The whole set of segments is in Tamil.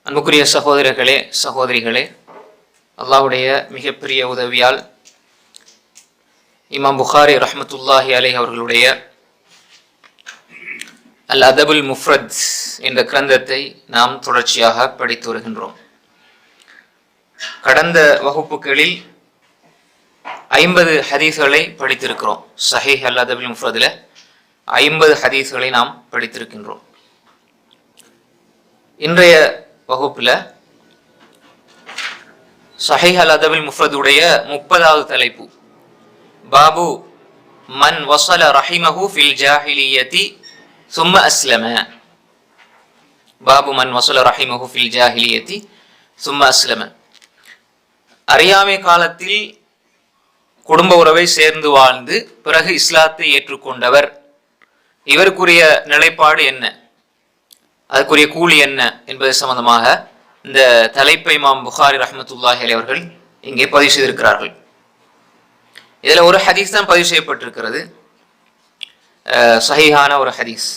அன்புக்குரிய சகோதரர்களே, சகோதரிகளே, அல்லாஹ்வுடைய மிகப்பெரிய உதவியால் இமாம் புகாரி ரஹ்மத்துல்லாஹி அலைஹி அவர்களுடைய அல் அதபுல் முஃப்ரத் என்ற கிரந்தத்தை நாம் தொடர்ச்சியாக படித்து வருகின்றோம். கடந்த வகுப்புகளில் 50 ஹதீஸ்களை படித்திருக்கிறோம். சஹீஹ் அல் அதபுல் முஃப்ரதில் 50 ஹதீஸ்களை நாம் படித்திருக்கின்றோம். இன்றைய வகுப்புல சஹீஹ் அல் அதபுல் முஃப்ரதுடைய 30வது தலைப்பு, பாபு மன் வஸல ரஹிமஹு ஃபில் ஜாஹிலியத்தி சும்ம அஸ்லம. பாபு மன் வஸல ரஹிமஹு ஃபில் ஜாஹிலியத்தி சும்ம அஸ்லம. அறியாமை காலத்தில் குடும்ப உறவை சேர்ந்து வாழ்ந்து பிறகு இஸ்லாத்தை ஏற்றுக்கொண்டவர், இவருக்குரிய நிலைப்பாடு என்ன, அதுக்குரிய கூலி என்ன என்பது சம்பந்தமாக இந்த தலைப்பை இமாம் புகாரி ரஹ்மத்துல்லாஹி அலைஹி அவர்கள் இங்கே பதிவு செய்திருக்கிறார்கள். இதில் ஒரு ஹதீஸ் தான் பதிவு செய்யப்பட்டிருக்கிறது, சஹீஹான ஒரு ஹதீஸ்.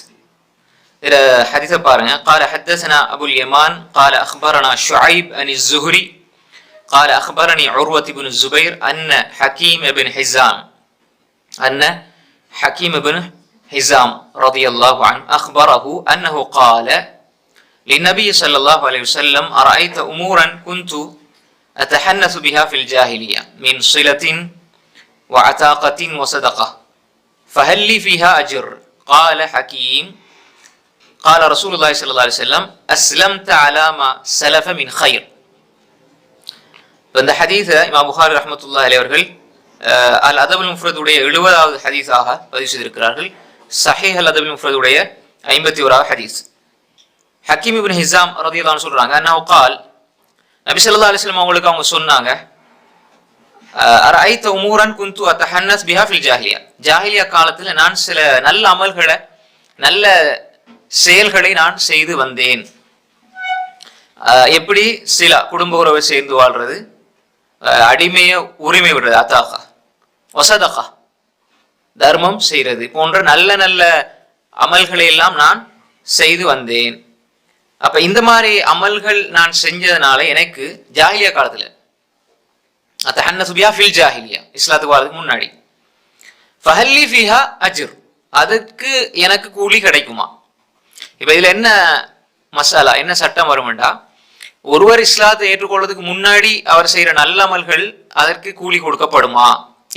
இதில் ஹதீஸை பாருங்க. قال حدثنا ابو اليمان قال اخبرنا شعيب عن الزهري قال اخبرني عروة بن الزبير ان حكيم بن حزام رضي الله عنه أخبره أنه قال للنبي صلى الله عليه وسلم أرأيت أمورا كنت أتحنث بها في الجاهلية من صلة وعتاقة وصدقة فهل لي فيها أجر؟ قال حكيم قال رسول الله صلى الله عليه وسلم أسلمت على ما سلف من خير. இந்த ஹதீஸை இமாம் புகாரி ரஹ்மத்துல்லாஹி அலைஹி அவர்கள் அல் அதபுல் முஃப்ரதுடைய 70வது ஹதீஸாக பதிவு செய்திருக்கிறார்கள். சஹீஹ் அல் அதபுல் முஃப்ரதுடைய 51வது ஹதீஸ். ஹக்கீம் இப்னு ஹிஸாம் ரலியல்லாஹு அன்ஹு சொல்றாங்க, அன்னஹு قال, நபி ஸல்லல்லாஹு அலைஹி வஸல்லம் அவங்களுக்கு அவங்க சொன்னாங்க, அரஐத உமூரன் குன்து அத்தஹன்னஸ் பிஹா ஃபில் ஜாஹிலியா. ஜாஹிலியா காலத்துல நான் சில நல்ல அமல்களை, நல்ல செயல்களை நான் செய்து வந்தேன். எப்படி? சில குடும்ப உறவை சேர்ந்து வாழ்றது, அடிமைய உரிமை விடுறது, அத்தாகா வசதகா தர்மம் செய்கிறது போன்ற நல்ல நல்ல அமல்களை எல்லாம் நான் செய்து வந்தேன். அப்ப இந்த மாதிரி அமல்கள் நான் செஞ்சதுனால எனக்கு ஜாஹிலியா காலத்துல அத்தஹன்னஸு பிஹா ஃபில் ஜாஹிலியா, இஸ்லாத்துக்கு வரதுக்கு முன்னாடி, ஃபஹல்லி ஃபீஹா அஜ்ர், அதுக்கு எனக்கு கூலி கிடைக்குமா? இப்ப இதுல என்ன மசாலா, என்ன சட்டம் வரும்டா, ஒருவர் இஸ்லாத்தை ஏற்றுக்கொள்வதற்கு முன்னாடி அவர் செய்யற நல்ல அமல்கள் அதற்கு கூலி கொடுக்கப்படுமா?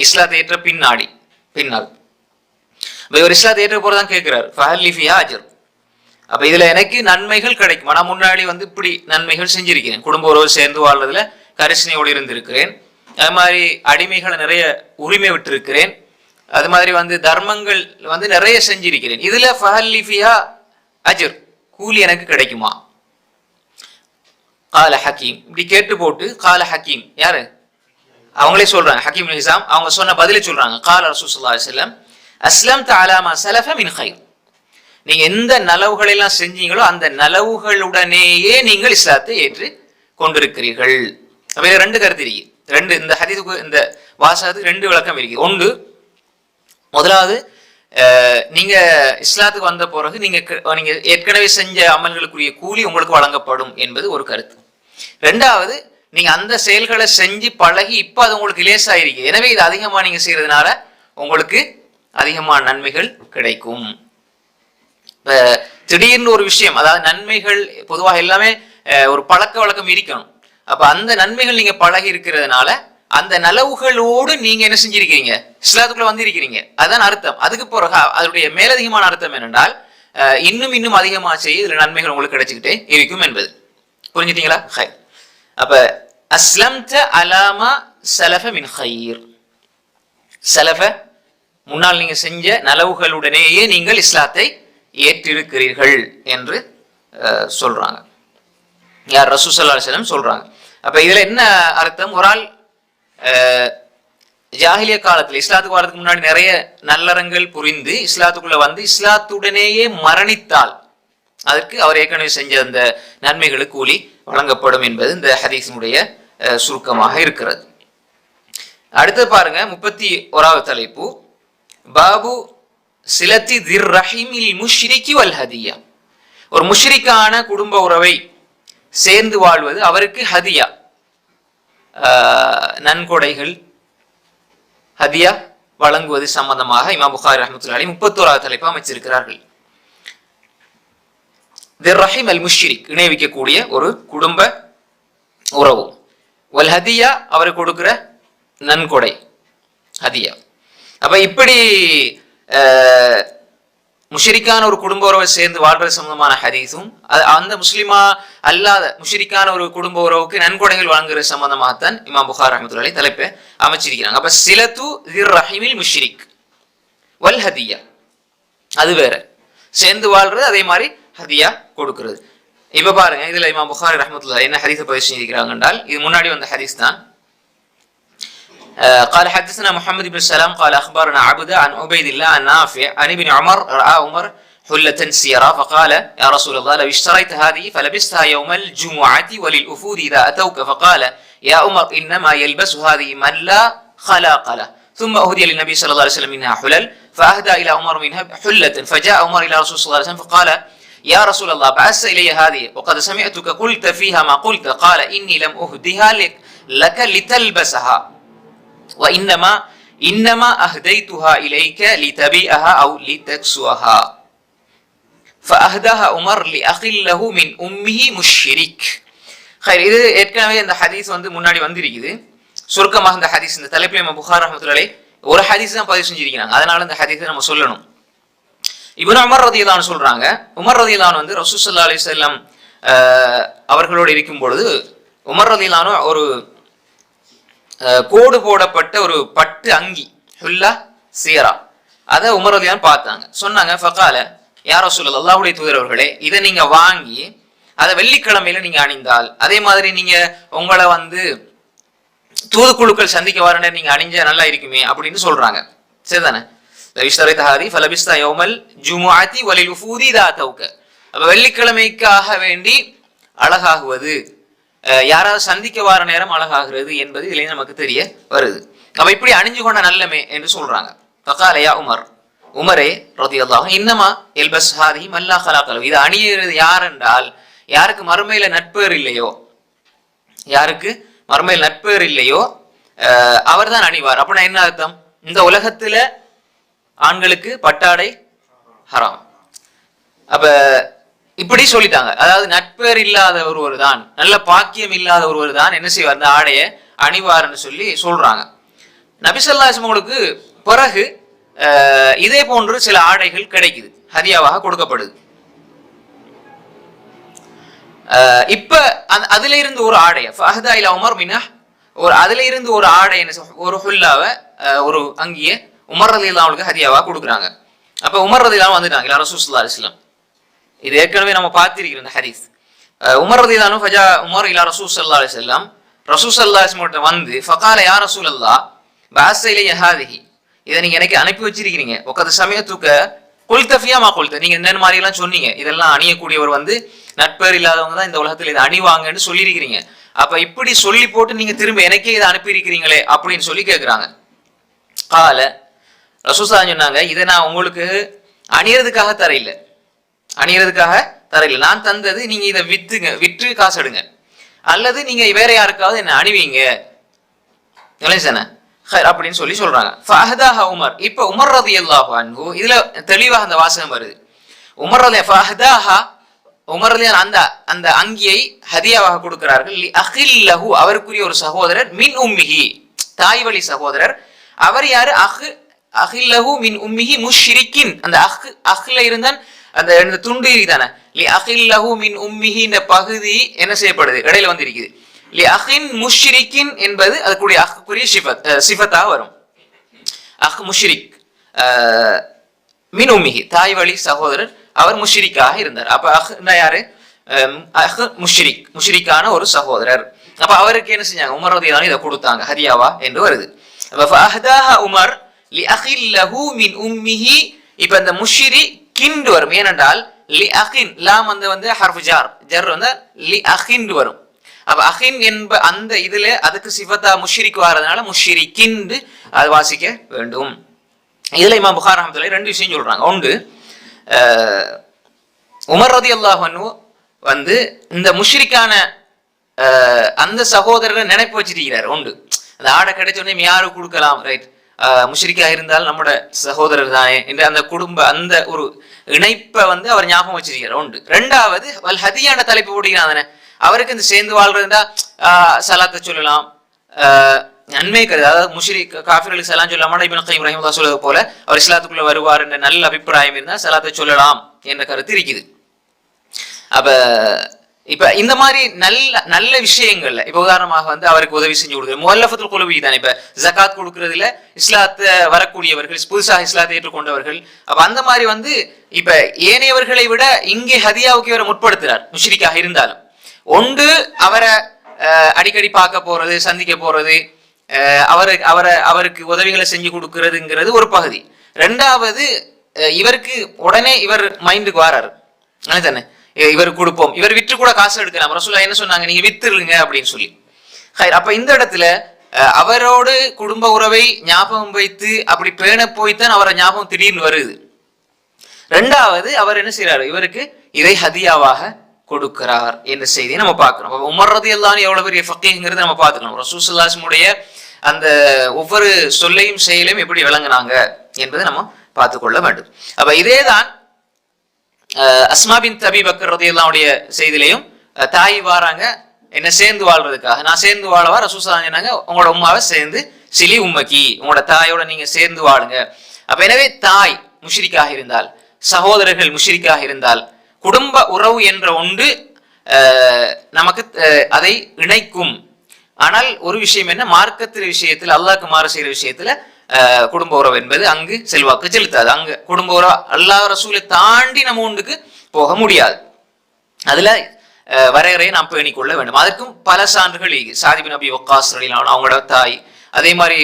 இஸ்லாத்தை ஏற்ற பின்னால் இவர் இஸ்லாத்தை ஏற்ற போறதான் கேட்கிறார், ஃபஹல்லி ஃபிஹா அஜ்ர். அப்ப இதுல எனக்கு நன்மைகள் கிடைக்குமா? நான் முன்னாடி இப்படி நன்மைகள் செஞ்சிருக்கிறேன், குடும்ப உறவு சேர்ந்து வாழ்றதுல கரிசனையோடு இருந்திருக்கிறேன், அது மாதிரி அடிமைகளை நிறைய உரிமை விட்டு இருக்கிறேன், அது மாதிரி தர்மங்கள் நிறைய செஞ்சிருக்கிறேன், இதுல ஃபஹல்லி ஃபிஹா அஜ்ர், கூலி எனக்கு கிடைக்குமா? கால ஹக்கீம், இப்படி கேட்டு போட்டு கால ஹக்கீம், யாரு? அவங்களே சொல்றாங்க, ஹக்கீம் இப்னு ஹிஸாம் அவங்க சொன்ன பதிலை சொல்றாங்க. கால ரசூலுல்லாஹி ஸல்லல்லாஹு அலைஹி வஸல்லம் அஸ்லம்த அலா மா ஸலஃப மின் கைர். நீங்க எந்த நலவுகளை எல்லாம் செஞ்சீங்களோ அந்த நலவுகளுடனேயே நீங்கள் இஸ்லாத்தை ஏற்று கொண்டிருக்கிறீர்கள். அப்ப ரெண்டு கருத்து இருக்கு, ரெண்டு, இந்த ஹதீஸுக்கு, இந்த வாசகத்துக்கு 2 விளக்கம் இருக்கு. ஒன்று, முதலாவது, நீங்க இஸ்லாத்துக்கு வந்த பிறகு நீங்க ஏற்கனவே செஞ்ச அமல்களுக்குரிய கூலி உங்களுக்கு வழங்கப்படும் என்பது ஒரு கருத்து. 2வது, நீங்க அந்த செயல்களை செஞ்சு பழகி இப்ப அது உங்களுக்கு லேசாயிருக்கு, எனவே இது அதிகமா நீங்க செய்யறதுனால உங்களுக்கு அதிகமான நன்மைகள் கிடைக்கும். இப்ப திடீர்னு ஒரு விஷயம், அதாவது நன்மைகள் பொதுவாக எல்லாமே ஒரு பழக்க வழக்கம் இருக்கணும். அப்ப அந்த நன்மைகள் நீங்க பழகி இருக்கிறதுனால அந்த நலவுகளோடு நீங்க என்ன செஞ்சிருக்கீங்க, இஸ்லாத்துக்குள்ள வந்திருக்கிறீங்க, அதுதான் அர்த்தம். அதுக்கு பிறகு அதனுடைய மேலதிகமான அர்த்தம் என்னென்றால், இன்னும் அதிகமா செய்ய இதுல நன்மைகள் உங்களுக்கு கிடைச்சிக்கிட்டே இருக்கும் என்பது. புரிஞ்சுட்டீங்களா? ஹைர். அப்ப அஸ்லம்த அலாமா ஸலஃப மின் கைர், ஸலஃப முன்னால் நீங்க செஞ்ச நலவுகளுடனேயே நீங்கள் இஸ்லாத்தை ஏற்றிருக்கிறீர்கள் என்று சொல்றாங்க. யார்? ரசூல் ஸல்லல்லாஹு அலைஹி வஸல்லம் சொல்றாங்க. அப்ப இதுல என்ன அர்த்தம்? ஒரு ஆள் ஜாஹிலியா காலத்துல இஸ்லாத்துக்கு வரதுக்கு முன்னாடி நிறைய நல்லறங்கள் புரிந்து இஸ்லாத்துக்குள்ள இஸ்லாத்துடனேயே மரணித்தால் அதற்கு அவர் ஏற்கனவே செஞ்ச அந்த நன்மைகளுக்கு கூலி வழங்கப்படும் என்பது இந்த ஹதீஸினுடைய சுருக்கமாக இருக்கிறது. அடுத்து பாருங்க, 31வது தலைப்பு, பாபு சிலத்தி திர் ரஹீமில் முஷ்ரிகி வல் ஹதியா. ஒரு முஷ்ரிக்கான குடும்ப உறவை சேர்ந்து வாழ்வது அவருக்கு ஹதியா, நன்கொடைகள் ஹதியா வழங்குவது சம்பந்தமாக இமாம் புகாரி ரஹ்மத்துல்லாஹி அலைஹி 31வது தலைப்பு அமைச்சிருக்கிறார்கள். திர் ரஹீம் அல் முஷ்ரிக், இணைவிக்கக்கூடிய ஒரு குடும்ப உறவு. வல் ஹதியா, அவருக்கு கொடுக்கிற நன்கொடை ஹதியா. அப்ப இப்படி முஷ்ரிக்கான ஒரு குடும்ப உறவை சேர்ந்து வாழ்றது சம்பந்தமான ஹதீஸும், அந்த முஸ்லிமா அல்லாத முஷ்ரிக்கான ஒரு குடும்ப உறவுக்கு நன்கொடைகள் வழங்குற சம்பந்தமாகத்தான் இமாம் புகாரி ரஹ்மத்துல்லாஹி அலைஹி தலைப்பை அமைச்சிருக்கிறாங்க. அப்ப சிலத்து திர் ரஹீமில் முஷ்ரிக் வல் ஹதியா, அது வேற, சேர்ந்து வாழ்றது, அதே மாதிரி ஹதியா கொடுக்கிறது. இப்ப பாருங்க, இதுல இமாம் புகாரி ரஹ்மத்துல்லாஹி என்ன ஹதீஸை பதிவு செஞ்சிருக்கிறாங்க என்றால், இது முன்னாடி வந்த ஹதீஸ் தான். قال حدثنا محمد بن سلام قال أخبرنا عبده عن عبيد الله عن نافع عن ابن عمر رأى عمر حلة سيرا فقال يا رسول الله لو اشتريت هذه فلبستها يوم الجمعة وللأفود إذا أتوك فقال يا عمر إنما يلبس هذه من لا خلاق له ثم أهدي للنبي صلى الله عليه وسلم منها حلل فأهدى إلى عمر منها حلة فجاء عمر إلى رسول صلى الله عليه وسلم فقال يا رسول الله بعث إلي هذه وقد سمعتك قلت فيها ما قلت قال إني لم أهدها لك لتلبسها وإنما أهديتها إليك لتبيئها أو لتكسوها فأهداها عمر لأخ له من أمه مشرك. இது ஏற்கனவே இந்த ஹதீஸ் முன்னாடி வந்திருக்குது. சுருக்கமாக இந்த ஹதீஸ், இந்த தலைப்பில் இமாம் புகாரி ரஹ்மத்துல்லாஹி அலைஹி ஒரு ஹதீஸ் தான் பதிவு செஞ்சிருக்கிறாங்க. அதனால இந்த ஹதீஸை நம்ம சொல்லணும். இப்னு உமர் ரலியல்லாஹு அன்ஹு சொல்றாங்க, உமர் ரலியல்லாஹு அன்ஹு ரசூல் ஸல்லல்லாஹு அலைஹி வஸல்லம் அவர்களோடு இருக்கும் பொழுது உமர் ரலியல்லாஹு அன்ஹு ஒரு கோடு போடப்பட்ட ஒரு பட்டு அங்கி, ஹுல்லா சீரா, அதை உமர் ரலியல்லாஹு அன்ஹு பார்த்தாங்க. சொன்னாங்க, ஃபகால யா ரசூலல்லாஹ், அல்லாஹ்வுடைய தூதர் அவர்களே, இதை நீங்க வாங்கி அதை வெள்ளிக்கிழமையில நீங்க அணிந்தால், அதே மாதிரி நீங்க உங்களை தூதுக்குழுக்கள் சந்திக்க வரனே நீங்க அணிஞ்சா நல்லா இருக்குமே அப்படின்னு சொல்றாங்க. சரிதானே? வெள்ளிக்கிழமைக்காக வேண்டி அழகாகுவது, யாராவது சந்திக்க வார நேரம் அழகாகிறது என்பது இதுல நமக்கு தெரிய வருது. அப்ப இப்படி அணிஞ்சு கொண்ட நல்லமே என்று சொல்றாங்க. ஃபகாலயா உமர், உமரே ரலியல்லாஹு அன்ஹு, இன்னமா எல்பஸ் ஹாதி மல்லா ஹலாகலு, இது அணியிறது யார் என்றால், யாருக்கு மறுமையில நட்பேர் இல்லையோ, யாருக்கு மறுமையில் நட்பேர் இல்லையோ அவர் தான் அணிவார். அப்படின்னா என்ன அர்த்தம்? இந்த உலகத்துல ஆண்களுக்கு பட்டாடை ஹராம். அப்ப இப்படி சொல்லிட்டாங்க. அதாவது நட்பேர் இல்லாத ஒருவர் தான், நல்ல பாக்கியம் இல்லாத ஒருவர் தான் என்ன செய்வார், இந்த ஆடையை அணிவார்னு சொல்லி சொல்றாங்க. நபி ஸல்லல்லாஹு அலைஹி வஸல்லம் பிறகு இதே போன்று சில ஆடைகள் கிடைக்குது, ஹதியாவாக கொடுக்கப்படுது. இப்ப அதுல இருந்து ஒரு ஆடைய ஃபஹதா இலா உமர் மின்ஹா, ஒரு அதுல இருந்து ஒரு ஆடை, ஒரு ஹுல்லாவை, ஒரு அங்கிய உமர் ரலியல்லாஹு அன்ஹு ஹதியாவா கொடுக்குறாங்க. அப்ப உமர் ரலியல்லாஹு அன்ஹு வந்துட்டாங்க இலா ரசூல் ஸல்லல்லாஹு அலைஹி வஸல்லம். இது ஏற்கனவே நம்ம பார்த்திருக்கிறோம் இந்த ஹதீஸ். உமர் ரலியல்லாஹு அன்ஹு ஃபஜா உமர் இலா ரசூல் ஸல்லல்லாஹு அலைஹி வஸல்லம், ரசூல் ஸல்லல்லாஹு அலைஹி வஸல்லம் வந்து ஃபகால யா ரசூலல்லாஹ் பஅஸ இலைய ஹாதிஹி, இதை நீங்க எனக்கு அனுப்பி வச்சிருக்கீங்க. வகத் சமயத்துக குல்த ஃபியா மா குல்த, நீங்க இந்த மாதிரி எல்லாம் சொன்னீங்க, இதெல்லாம் அணியக்கூடியவர் நட்பேர் இல்லாதவங்க தான் இந்த உலகத்துல இதை அணிவாங்கன்னு சொல்லியிருக்கிறீங்க. அப்ப இப்படி சொல்லி போட்டு நீங்க திரும்ப எனக்கே இதை அனுப்பி இருக்கிறீங்களே அப்படின்னு சொல்லி கேட்கிறாங்க. கால ரசூல் சொன்னாங்க, இதை நான் உங்களுக்கு அணியறதுக்காக தரையில்லை, அணியறதுக்காக தரையில்லை, நான் தந்தது நீங்க இதை விற்று காசு எடுங்க, அல்லது நீங்க வேற யாருக்காவது என்ன அணிவீங்க அப்படின்னு சொல்லி சொல்றாங்க. ஃபஹதாஹா உமர். இப்ப உமர் ரலியல்லாஹு அன்ஹு, இதுல தெளிவாக அந்த வாசகம் வருது. உமர் ரலியல்லாஹு ஃபஹதாஹா, உமர் ரலியல்லாஹு அந்த அந்த அங்கியை ஹதியாவாக கொடுக்கிறார்கள். லி அகில் லஹு, அவருக்குரிய ஒரு சகோதரர், மின் உம்மிஹி, தாய் வழி சகோதரர். அவர் யாரு? அகில் லஹு மின் உம்மிஹி முஷ்ரிக்கின், அந்த அஹ்ல இருந்தான் அந்த துண்டு இருக்குதானே, லி அகில் லஹு மின் உம்மிஹி, இந்த பகுதி என்ன செய்யப்படுது, இடையில வந்திருக்குது. லி அஹின் முஷ்ரிக்கின் என்பது அதுக்குரிய அஹ்க்குரிய சிஃபத்தாக வரும். அஹ் முஷ்ரிக், மின் உம்மிஹி, தாய் வழி சகோதரர், அவர் முஷ்ரிக்காக இருந்தார். அப்ப அஹ்னா யாரு? அஹ் முஷ்ரிக், முஷ்ரிக்கான ஒரு சகோதரர். அப்ப அவருக்கு என்ன செஞ்சாங்க, உமர் ரலியல்லாஹு அன்ஹு இதை கொடுத்தாங்க ஹதியாவா என்று வருது. அப்ப ஃபஅஹதாஹா உமர் லி அகில் லஹு மின் உம்மிஹி. இப்ப இந்த முஷ்ரிக்கின் வரும், ஏனென்றால் லி அகின், லாம் ஹர்ஃப் ஜர், ஜர் லி அகின் வரும். அப்ப அகின் என்ப அந்த இதுல அதுக்கு சிஃபத்தா முஷ்ரிக் வரதுனால முஷ்ரிக்கின் அது வாசிக்க வேண்டும். இதுல இமாம் புகாரி ரஹ்மத்துல்லாஹி ரெண்டு விஷயம் சொல்றாங்க. ஒன்று, உமர் ரலியல்லாஹு அன்ஹு வந்து இந்த முஷ்ரிக்கான அந்த சகோதரரை நினைப்பு வச்சிருக்கிறார். உண்டு அந்த ஆடை கிடைச்சோடனே யாரும் கொடுக்கலாம், ரைட், முஷ்ரிக்கா இருந்தால் நம்மட சகோதரர் தானே என்று அந்த குடும்ப அந்த ஒரு இணைப்பை வந்து அவர் ஞாபகம் வச்சிருக்கிறார். உண்டு. ரெண்டாவது வல் ஹதியான தலைப்பு போடுகிறான். அவருக்கு இந்த சேர்ந்து வாழ்றதுண்டா சலாத்தை சொல்லலாம், நன்மை கருது. அதாவது முஷ்ரிக் காஃபிர்களுக்கு சலாம் சொல்லலாமா, இப்னு கய்யிம் ரஹிமஹுல்லாஹ் சொல்வது போல அவர் இஸ்லாத்துக்குள்ள வருவார் என்ற நல்ல அபிப்பிராயம் இருந்தால் சலாத்தை சொல்லலாம் என்ற கருத்து இருக்குது. அப்ப இப்ப இந்த மாதிரி நல்ல நல்ல விஷயங்கள்ல இப்ப உதாரணமாக வந்து அவருக்கு உதவி செஞ்சு கொடுக்குறது முஅல்லஃபத்துல் குலூபி தானே. இப்ப ஜகாத் கொடுக்கறதுல இஸ்லாத்தை வரக்கூடியவர்கள், புதுசாக இஸ்லாத்தை ஏற்றுக்கொண்டவர்கள், அப்ப அந்த மாதிரி வந்து இப்ப ஏனையவர்களை விட இங்கே ஹதியாவுக்கு இவரை முற்படுத்துறார். முஷ்ரிக்காக இருந்தாலும் ஒன்று அவரை அடிக்கடி பார்க்க போறது, சந்திக்க போறது, அவருக்கு உதவிகளை செஞ்சு கொடுக்கறதுங்கிறது ஒரு பகுதி. ரெண்டாவது இவருக்கு உடனே இவர் மைண்டுக்கு வராரு தானே, இவருக்கு கொடுப்போம், இவர் விற்று கூட காசு எடுக்கலாம். ரசூலுல்லாஹ் என்ன சொன்னாங்க, நீங்க வித்துருங்க அப்படின்னு சொல்லி. அப்ப இந்த இடத்துல அவரோடு குடும்ப உறவை ஞாபகம் வைத்து அப்படி பேண போய்த்தான் அவரை ஞாபகம் திடீர்னு வருது. ரெண்டாவது அவர் என்ன செய்யறாரு, இவருக்கு இதை ஹதியாவாக கொடுக்கிறார் என்ற செய்தியை நம்ம பார்க்கிறோம். உமர் ரலியல்லாஹு அன்ஹு எவ்வளவு பெரிய ஃபக்கீஹ்ங்கிறத நம்ம பார்த்துக்கணும். ரசூலுல்லாஹி ஸல்லல்லாஹு அலைஹி வஸல்லம் அந்த ஒவ்வொரு சொல்லையும் செயலையும் எப்படி விளங்குனாங்க என்பதை நம்ம பார்த்துக்கொள்ள வேண்டும். அப்ப இதேதான் அஸ்மா பின்த் அபீ பக்கர் ரலியல்லாஹு அன்ஹுடைய செய்திலையும் தாய் வாராங்க என்ன சேர்ந்து வாழ்றதுக்காக. நான் சேர்ந்து வாழவா, ரசூலுல்லாஹி ஸல்லல்லாஹு அலைஹி வஸல்லம் சொன்னாங்க உங்களோட உம்மாவை சேர்ந்து சிலி உம்மக்கி, உங்களோட தாயோட நீங்க சேர்ந்து வாழுங்க. அப்ப எனவே தாய் முஷ்ரிக்காக இருந்தால், சகோதரர்கள் முஷ்ரிக்காக இருந்தால், குடும்ப உறவு என்ற ஒன்று நமக்கு அதை இணைக்கும். ஆனால் ஒரு விஷயம் என்ன, மார்க்கத்தின் விஷயத்தில் அல்லாஹ்க்கு மாறு செய்யற விஷயத்துல குடும்ப உறவு என்பது அங்கு செல்வாக்கு செலுத்தாது. அங்கு குடும்ப உறவு அல்லாஹ் ரசூலை தாண்டி நம்ம ஒன்றுக்கு போக முடியாது. அதுல வரையறையை நாம் பேணிக்கொள்ள வேண்டும். அதற்கும் பல சான்றுகள் சாதி பின் அபி வக்காஸ் ரலியல்லாஹு அன்ஹு அவங்களோட தாய், அதே மாதிரி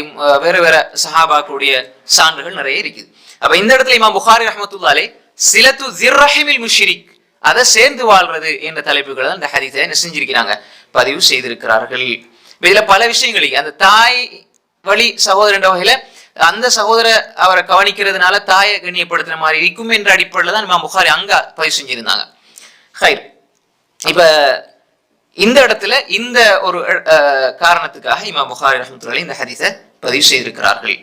வேற வேற சஹாபாக்களுடைய சான்றுகள் நிறைய இருக்குது. அப்ப இந்த இடத்துல இமாம் புகாரி ரஹ்மத்துல்லாஹி அலைஹி சிலத்து ஸிர்ரஹிமில் முஷ்ரிக், அதை சேர்ந்து வாழ்றது என்ற தலைப்புகளை அந்த ஹதீஸை என்ன செஞ்சிருக்கிறாங்க, பதிவு செய்திருக்கிறார்கள். இதுல பல விஷயங்கள், அந்த தாய் வழி சகோதரன் என்ற வகையில அந்த சகோதர அவரை கவனிக்கிறதுனால தாயை கண்ணியப்படுத்துற மாதிரி இருக்கும் என்ற அடிப்படையில் தான் இமாம் புகாரி அங்க பதிவு செஞ்சிருந்தாங்க. ஹைர், இப்ப இந்த இடத்துல இந்த ஒரு காரணத்துக்காக இமாம் புகாரி ரஹ்மத்துல்லாஹி இந்த ஹதீஸை பதிவு செய்திருக்கிறார்கள்.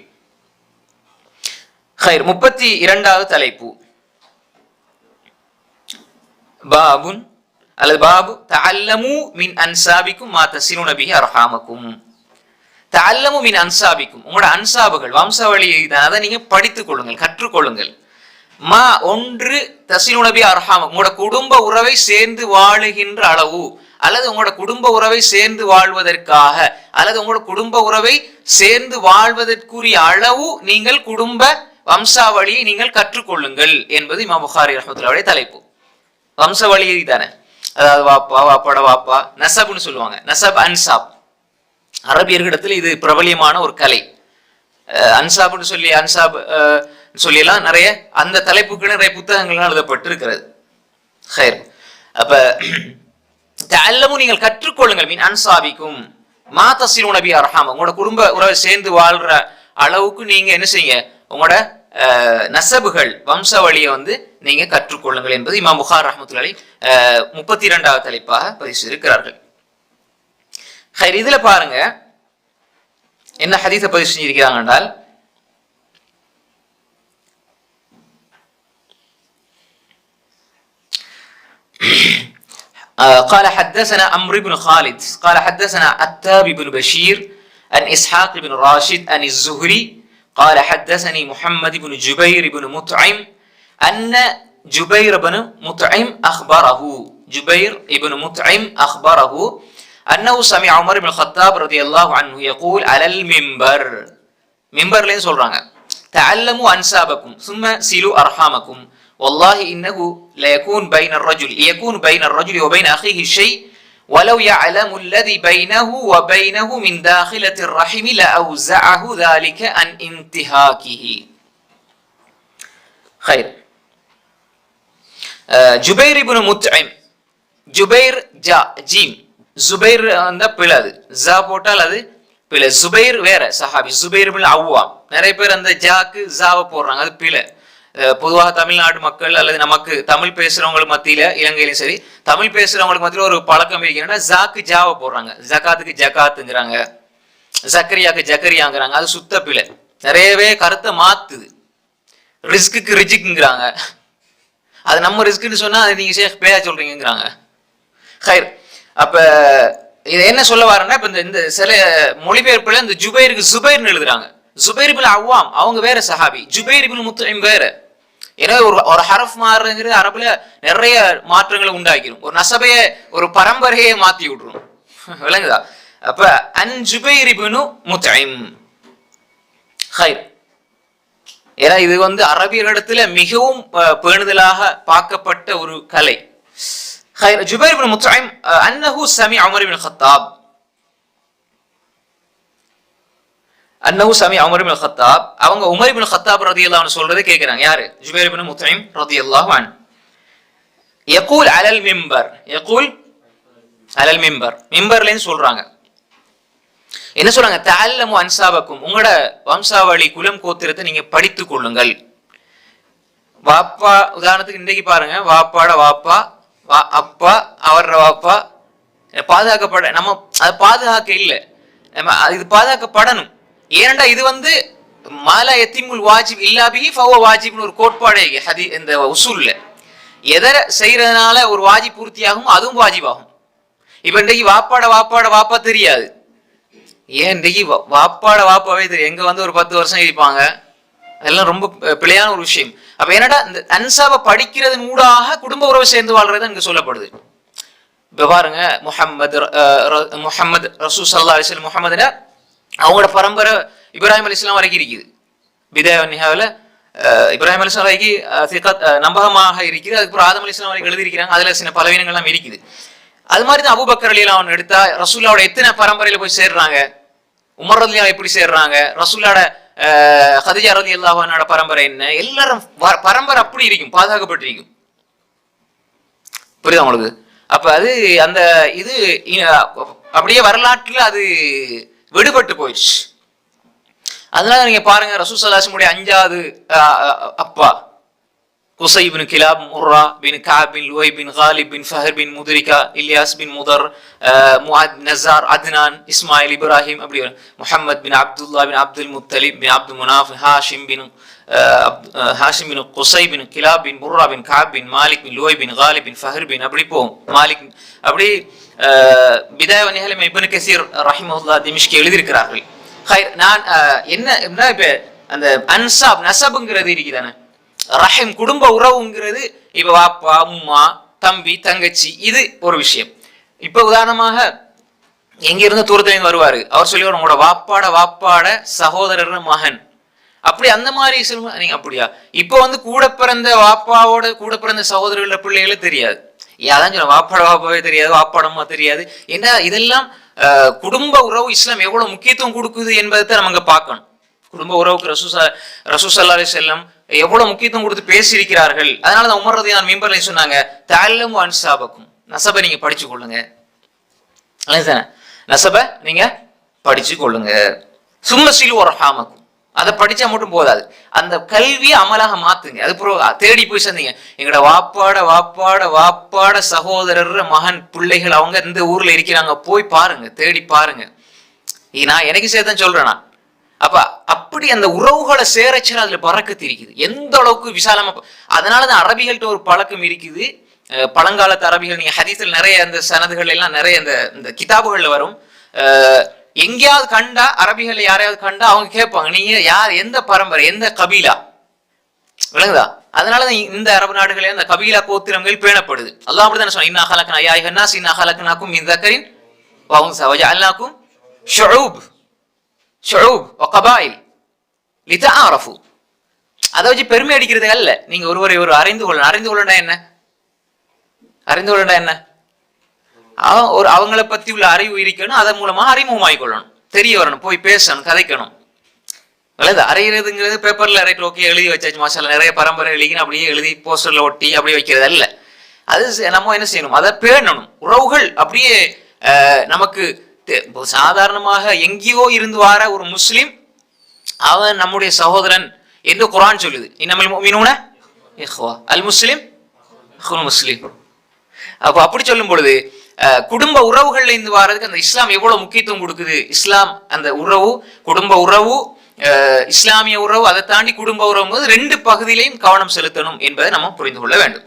ஹைர், 32வது தலைப்பு பாபுன் அல்லது பாபு தஅல்லமு மின் அன்சாபிக்கும் மா தஸிலுன பிஹி அர்ஹாமக்கும். தஅல்லமு மின் அன்சாபிக்கும், உங்களோட அன்சாபுகள் வம்சாவளி அதை நீங்க படித்துக் கொள்ளுங்கள், கற்றுக்கொள்ளுங்கள். மா ஒன்று தஸிலுன பிஹி அர்ஹாமக்கும், உங்களோட குடும்ப உறவை சேர்ந்து வாழுகின்ற அளவு, அல்லது உங்களோட குடும்ப உறவை சேர்ந்து வாழ்வதற்காக, அல்லது உங்களோட குடும்ப உறவை சேர்ந்து வாழ்வதற்குரிய அளவு நீங்கள் குடும்ப வம்சாவளியை நீங்கள் கற்றுக்கொள்ளுங்கள் என்பது இமாம் புகாரி ரஹ்மத்துல்லாஹி தலைப்பு. வம்சவழி தானே, அதாவது வாப்பா, வாப்பாட வாப்பா, நசப்னு சொல்லுவாங்க. நசப், அன்சாப், அரபியர்களிடத்தில் இது பிரபலியமான ஒரு கலை. அன்சாப்னு சொல்லி அன்சாப் சொல்லியெல்லாம் நிறைய அந்த தலைப்புக்கு நிறைய புத்தகங்கள்லாம் எழுதப்பட்டு இருக்கிறது. ஹைர், அப்ப தஅல்லமு நீங்கள் கற்றுக்கொள்ளுங்கள் மின் அன்சாபிக்கும் மா தஸிலுன பிஹி அர்ஹாம, உங்களோட குடும்ப உறவை சேர்ந்து வாழ்ற அளவுக்கு நீங்க என்ன செய்யுங்க, உங்களோட நசபுகள் வம்சவழியை வந்து நீங்க கற்றுக்கொள்ளுங்கள் என்பது இமாம் புகாரி ரஹ்மத்துல்லாஹி 32வது தலைப்பாக பதிவு செய்திருக்கிறார்கள். ஹைர், இதுல பாருங்க என்ன ஹதீஸை பதிவு செஞ்சிருக்கிறாங்க என்றால், قال حدثنا عمرو بن خالد قال حدثنا عتاب بن بشير عن اسحاق بن راشد عن الزهري قال حدثني محمد بن جبير بن مطعم أن جبير بن مطعم أخبره أنه سمع عمر بن الخطاب رضي الله عنه يقول على المنبر لين சொல்றாங்க تعلموا أنسابكم ثم سلوا أرحامكم والله إنه ليكون بين الرجل وبين أخيه شيء ولو يعلم الذي بينه وبينه من داخلة الرحم لأوزعه ذلك عن انتهاكه. خير, ஜுபைர் இப்னு முத்இம், ஜுபைர் ஜா ஜீம், ஜுபைர் அந்த பிளது ஜா போட்டால் அது பிழை. ஜுபைர் வேற சஹாபி, ஜுபைர் இப்னு அவ்வாம். நிறைய பேர் அந்த ஜாக்கு ஜாவை போடுறாங்க, அது பிழை. பொதுவாக தமிழ்நாடு மக்கள் அல்லது நமக்கு தமிழ் பேசுறவங்களுக்கு மத்தியில, இலங்கையிலும் சரி, தமிழ் பேசுறவங்களுக்கு மத்தியில ஒரு பழக்கம் இருக்கிறன்னா ஜாக்கு ஜாவை போடுறாங்க, ஜகாத்துக்கு ஜகாத்துங்கிறாங்க, ஜக்கரியாக்கு ஜக்கரியாங்கிறாங்க. அது சுத்த பிழை. நிறையவே கருத்தை மாத்துது. ரிஸ்க்கு ரிஜிக்குங்கிறாங்க. அது நம்ம ரிஸ்க்குன்னு சொன்னா அது நீங்க ஷேக் பேயா சொல்றீங்கிறாங்க. ஹைர். அப்ப இதை என்ன சொல்ல வரேன்னா, இப்ப இந்த சில மொழிபெயர்ப்புல இந்த ஜுபைருக்கு ஜுபைர்னு எழுதுறாங்க. ஜுபைர் இப்னு அவ்வாம் அவங்க வேற சஹாபி, ஜுபைர் இப்னு முத்இம் வேற. எனவே ஒரு ஹரஃப் மாறுங்கிறது அரபுல நிறைய மாற்றங்களை உண்டாக்கிடும். ஒரு நசபைய ஒரு பரம்பரையை மாத்தி விட்டுரும். விளங்குதா? அப்ப அன் ஜுபைர் இப்னு முத்இம். ஹைர். ஏன்னா இது அரபியர்களிடத்துல மிகவும் பேணுதலாக பார்க்கப்பட்ட ஒரு கலை. خير. جبير بن مطعم أنه سمع عمر بن الخطاب அவங்க உமர் இப்னு கத்தாப் ரலியல்லாஹு அன்ஹு சொல்றதை கேக்குறாங்க. யாரு? ஜுபைர் இப்னு முத்இம் ரலியல்லாஹு அன்ஹு. يقول على المنبر மிம்பர்லன்னு சொல்றாங்க. என்ன சொல்றாங்க? தஅல்லமு அன்சாபக்கும், உங்களோட வம்சாவளி குலம் கோத்திரத்தை நீங்க படித்துக் கொள்ளுங்கள். வாப்பா, உதாரணத்துக்கு இன்றைக்கு பாருங்க, வாப்பாட வாப்பா, அப்பா, அவர வாப்பா பாதுகாக்கப்பட, நம்ம அது பாதுகாக்க இல்லை, இது பாதுகாக்கப்படணும். ஏனண்டா இது மாலா யத்தீமுல் வாஜிப் இல்லா பிஹி ஃபஹுவ வாஜிப்னு ஒரு கோட்பாடே இந்த உசூல்ல. எதை செய்யறதுனால ஒரு வாஜிப் பூர்த்தியாகும், அதுவும் வாஜிபாகும். இப்ப இன்றைக்கு வாப்பாட வாப்பா தெரியாது. ஏன் இன்றைக்கு வாப்பாட வாப்பாவே தெரியும். எங்க ஒரு 10 வருஷம் இருப்பாங்க. அதெல்லாம் ரொம்ப பிழையான ஒரு விஷயம். அப்ப என்னடா இந்த அன்சாபை படிக்கிறதன் ஊடாக குடும்ப உறவு சேர்ந்து வாழ்றது இங்க சொல்லப்படுது. இப்ப பாருங்க, முஹம்மது ரசூல் ஸல்லல்லாஹு அலைஹி வஸல்லம், முஹம்மதுனா அவங்களோட பரம்பரை இப்ராஹிம் அலைஹிஸ்ஸலாம் வரைக்கும் இருக்குது. பிதாய நிஹாவில் இப்ராஹிம் அலைஹிஸ்ஸலாம் வரைக்கும் நம்பகமாக இருக்குது. அதுக்கப்புறம் ஆதம் அலைஹிஸ்ஸலாம் வரைக்கும் எழுதியிருக்கிறாங்க. அதுல சில பலவீனங்கள்லாம் இருக்குது. அது மாதிரி தான் அபூபக்கர் ரலியல்லாஹு அன்ஹு எடுத்தா ரசூலுல்லாஹோட எத்தனை பரம்பரையில போய் சேர்றாங்க, உமர் ரலியல்லாஹு எப்படி சேர்றாங்க, ரசூலுல்லாஹோட கதீஜா ரலியல்லாஹு அன்ஹா பரம்பரை என்ன, எல்லாரும் பரம்பரை அப்படி இருக்கும், பாதுகாக்கப்பட்டிருக்கும். புரியுதா உங்களுக்கு? அப்ப அது அந்த இது அப்படியே வரலாற்றுல அது விடுபட்டு போயிடுச்சு. அதனால நீங்க பாருங்க, ரசூல் ஸல்லல்லாஹு அலைஹி வஸல்லம் 5வது அப்பா குசை பின் கிலாப், முர்ரா பின் கஅப் பின் லுவை பின் காலிப் பின் ஃபஹர் பின் முத்ரிகா, இல்யாஸ் பின் முதர், முஆத், நஸார், அத்னான், இஸ்மாயில், இப்ராஹிம், அப்படி முஹம்மத் பின் அப்துல்லா பின் அப்துல் முத்தலிப் பின் அப்து முனாஃப், ஹாஷிம் பின் குசை பின் கிலாப் பின் முர்ரா பின் கஅப் பின் மாலிக் பின் லுவை பின் காலிப் பின் ஃபஹர் பின், அப்படி போகும் மாலிக். அப்படி பிதாய வ நிஹாய இப்னு கஸீர் ரஹிமஹுல்லாஹ் திமிஷ்கி எழுதியிருக்கிறார்கள். நான் என்ன இப்ப அந்த அன்சாப் நஸப்ங்கிறது இருக்குதானே, ரஹிம் குடும்ப உறவுங்கிறது, இப்ப வாப்பா, அம்மா, தம்பி, தங்கச்சி, இது ஒரு விஷயம். இப்ப உதாரணமாக எங்க இருந்து தூரத்துல வருவாரு, அவர் சொல்லி உங்களோட வாப்பாட சகோதரர் மகன், அப்படி அந்த மாதிரி சொல்லுங்க. நீங்க அப்படியா? இப்ப கூட பிறந்த வாப்பாவோட கூட பிறந்த சகோதரர்கள பிள்ளைகளே தெரியாது. யாதான் சொல்ல வாப்பாவே தெரியாது, வாப்பாடம்மா தெரியாது. ஏன்னா இதெல்லாம் குடும்ப உறவு இஸ்லாம் எவ்வளவு முக்கியத்துவம் கொடுக்குது என்பதை நம்ம அங்க பார்க்கணும். குடும்ப உறவுக்கு ரசூல் ஸல்லல்லாஹு அலைஹி வஸல்லம் எவ்வளவு முக்கியத்துவம் கொடுத்து பேசியிருக்கிறார்கள். அதனாலதான் உமர் ரலியல்லாஹு அன்ஹு மிம்பர்ல சொன்னாங்க, தஅல்லமு அன்சாபக்கும், நஸபை நீங்க படிச்சு கொள்ளுங்க. நஸபை நீங்க படிச்சு கொள்ளுங்க. சும்ம சிலு அர்ஹாமக்கும், அதை படிச்சா மட்டும் போதாது, அந்த கல்வியை அமலாக மாத்துங்க. அது தேடி போய் சேர்ந்தீங்க, எங்களோட வாப்பாட சகோதரர் மகன் பிள்ளைகள் அவங்க இந்த ஊர்ல இருக்கிறாங்க, போய் பாருங்க, தேடி பாருங்க. நான் எனக்கு சேர்த்தான் சொல்றேன் நான். அப்ப அப்படி அந்த உறவுகளை சேரச்ச அதுல பறக்கத்து இருக்குது, எந்த அளவுக்கு விசாலமா. அதனாலதான் அரபிகள்கிட்ட ஒரு பழக்கம் இருக்குது. பழங்காலத்து அரபிகள், நீங்க ஹதீஸ்ல நிறைய அந்த சனதுகள் எல்லாம் நிறைய இந்த கிதாபுகள்ல வரும். எங்கேயாவது கண்டா, அரபிகள் யாரையாவது கண்டா அவங்க கேட்பாங்க, நீங்க யார், எந்த பரம்பரை, எந்த கபீலா, விளங்குதா? அதனாலதான் இந்த அரபு நாடுகளே அந்த கபீலா கோத்திரங்கள் பேணப்படுது. அல்லாஹ் அப்படிதான் சொன்னான், இன்னா ஹலக்னா யா அய்யுஹன்னாஸ் இன்னா ஹலக்னாக்கும் மின் ذكرٍ وأنثى وجعلناكم شعوب வ கபாயில் லிதஆரஃபு. அதை வச்சு பெருமை அடிக்கிறது அல்ல, நீங்க ஒருவரை ஒரு அறிந்து கொள்ளணும். அறிந்து கொள்ளண்டா என்ன? அவங்களை பத்தி உள்ள அறிவு இருக்கணும், அதன் மூலமா அறிமுகமாய் கொள்ளணும், தெரிய வரணும், போய் பேசணும், கதைக்கணும். அறிகிறதுங்கிறது பேப்பர்ல ரைட் ஓகே எழுதி வச்சாச்சு, மாஷாஅல்லாஹ் நிறைய பரம்பரை எழுதிக்கணும், அப்படியே எழுதி போஸ்டர்ல ஒட்டி அப்படி வைக்கிறது அல்ல. அது நம்ம என்ன செய்யணும், அதை பேணணும். உறவுகள் அப்படியே நமக்கு சாதாரணமாக எங்கேயோ இருந்து வார ஒரு முஸ்லிம், அவன் நம்முடைய சகோதரன் என்று குர்ஆன் சொல்லுது. இன்னமல் முஃமினூன இஹ்வா, அல் முஸ்லிம் அஹுல் முஸ்லிம். அப்ப அப்படி சொல்லும் பொழுது குடும்ப உறவுகள்ல இருந்து வர்றதுக்கு அந்த இஸ்லாம் எவ்வளவு முக்கியத்துவம் கொடுக்குது. இஸ்லாம் அந்த உறவு, குடும்ப உறவு, இஸ்லாமிய உறவு, அதை தாண்டி குடும்ப உறவு ரெண்டு பகுதியிலையும் கவனம் செலுத்தணும் என்பதை நம்ம புரிந்து கொள்ள வேண்டும்.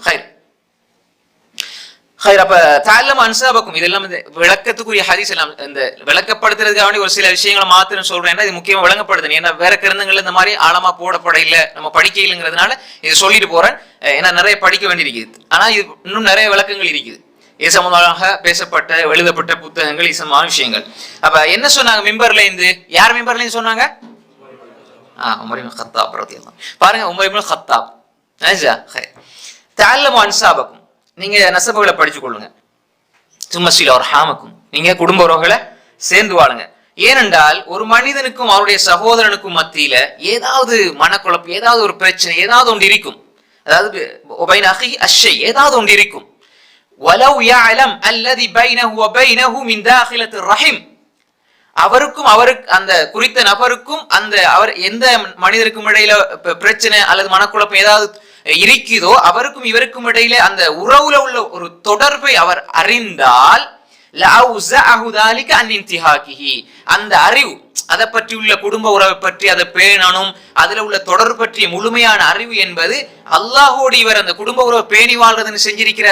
அப்ப தஅல்லமு அன்சாபக்கும் இதெல்லாம் விளக்கத்துக்குரிய ஹதீஸ் எல்லாம் இந்த விளக்கப்படுத்துறதுக்காக ஒரு சில விஷயங்களை மாத்திரம் சொல்றேன். இது முக்கியமா விளங்கப்படுது. ஏன்னா வேற கிரந்தங்கள்ல இந்த மாதிரி ஆழமா போடப்பட இல்லை, நம்ம படிக்க இல்லைங்கிறதுனால இது சொல்லிட்டு போறேன். ஏன்னா நிறைய படிக்க வேண்டியிருக்குது. ஆனா இது இன்னும் நிறைய விளக்கங்கள் இருக்குது. இது சம்பந்தமாக பேசப்பட்ட எழுதப்பட்ட புத்தகங்கள், இது சம்பந்தமான விஷயங்கள். அப்ப என்ன சொன்னாங்க மிம்பர்ல இருந்து? யார் மிம்பர்ல இருந்து சொன்னாங்க? உமர் இப்னு கத்தாப் ரலியல்லாஹு அன்ஹு. பாருங்க, உமர் இப்னு கத்தாப். தஅல்லமு அன்சாபக்கும், நீங்க நசபுகளை படிச்சு கொள்ளுங்க. சும்மசில அர்ஹாமக்கும், நீங்க குடும்ப உறவுகளை சேர்ந்து வாழுங்க. ஏனென்றால் ஒரு மனிதனுக்கும் அவருடைய சகோதரனுக்கும் மத்தியில ஏதாவது மனக்குழப்பம், ஏதாவது ஒரு பிரச்சனை, ஏதாவது ஒன்று இருக்கும். அதாவது ஏதாவது ஒன்று இருக்கும். வலவ் யஅலம் அல்லதி பைனஹு வ பைனஹு மின் தாখিলাতিர் ரஹிம், அவருக்கும் அவருக்கு அந்த குறித்த நபருக்கும் அந்த அவர் எந்த மனிதருக்கும் இடையில பிரச்சனை அல்லது மனக்குழப்பம் ஏதாவது இருக்குதோ அவருக்கும் இவருக்கும் இடையில அந்த உறவுல உள்ள ஒரு தொடர்பை அவர் அறிந்தால் அந்த அறிவு, அதை பற்றி உள்ள குடும்ப உறவை பற்றி அதை பேணணும், அதுல உள்ள தொடர்பு பற்றிய முழுமையான அறிவு என்பது அல்லாஹோடு இவர் அந்த குடும்ப உறவை பேணி வாழ்றதுன்னு செஞ்சிருக்கிற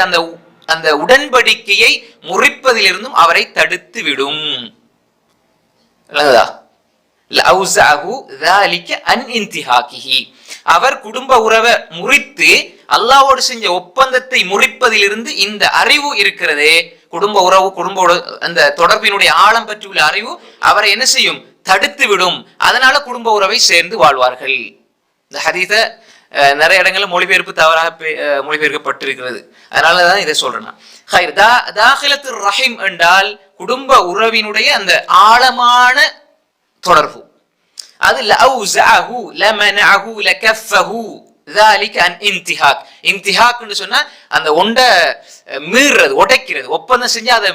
அந்த உடன்படிக்கையை முறிப்பதிலிருந்தும் அவரை தடுத்து விடும். அவர் குடும்ப உறவை முறித்து அல்லாஹ்வோடு செஞ்ச ஒப்பந்தத்தை முறிப்பதிலிருந்து இந்த அறிவு இருக்கிறதே, குடும்ப உறவு, குடும்ப அந்த தொடர்பினுடைய ஆழம் பற்றி உள்ள அறிவு அவரை என்ன செய்யும்? தடுத்து விடும். அதனால குடும்ப உறவை சேர்ந்து வாழ்வார்கள். இந்த ஹதீஸ நிறைய இடங்கள்ல மொழிபெயர்ப்பு தவறாக மொழிபெயர்க்கப்பட்டிருக்கிறது. அதனாலதான் இதை சொல்றேன். தாখিলাতিர் ரஹீம் என்றால் குடும்ப உறவினுடைய அந்த ஆழமான தொடர்பு. அது லஅவுஸஅஹு லமனஅஹு லகஃபஹு ذلك عن انتهاك. இன்திஹாக்னு சொன்னா அந்த ஒன்றை மீறுறது, உடைக்கிறது, ஒப்பந்தம் செஞ்சு அதை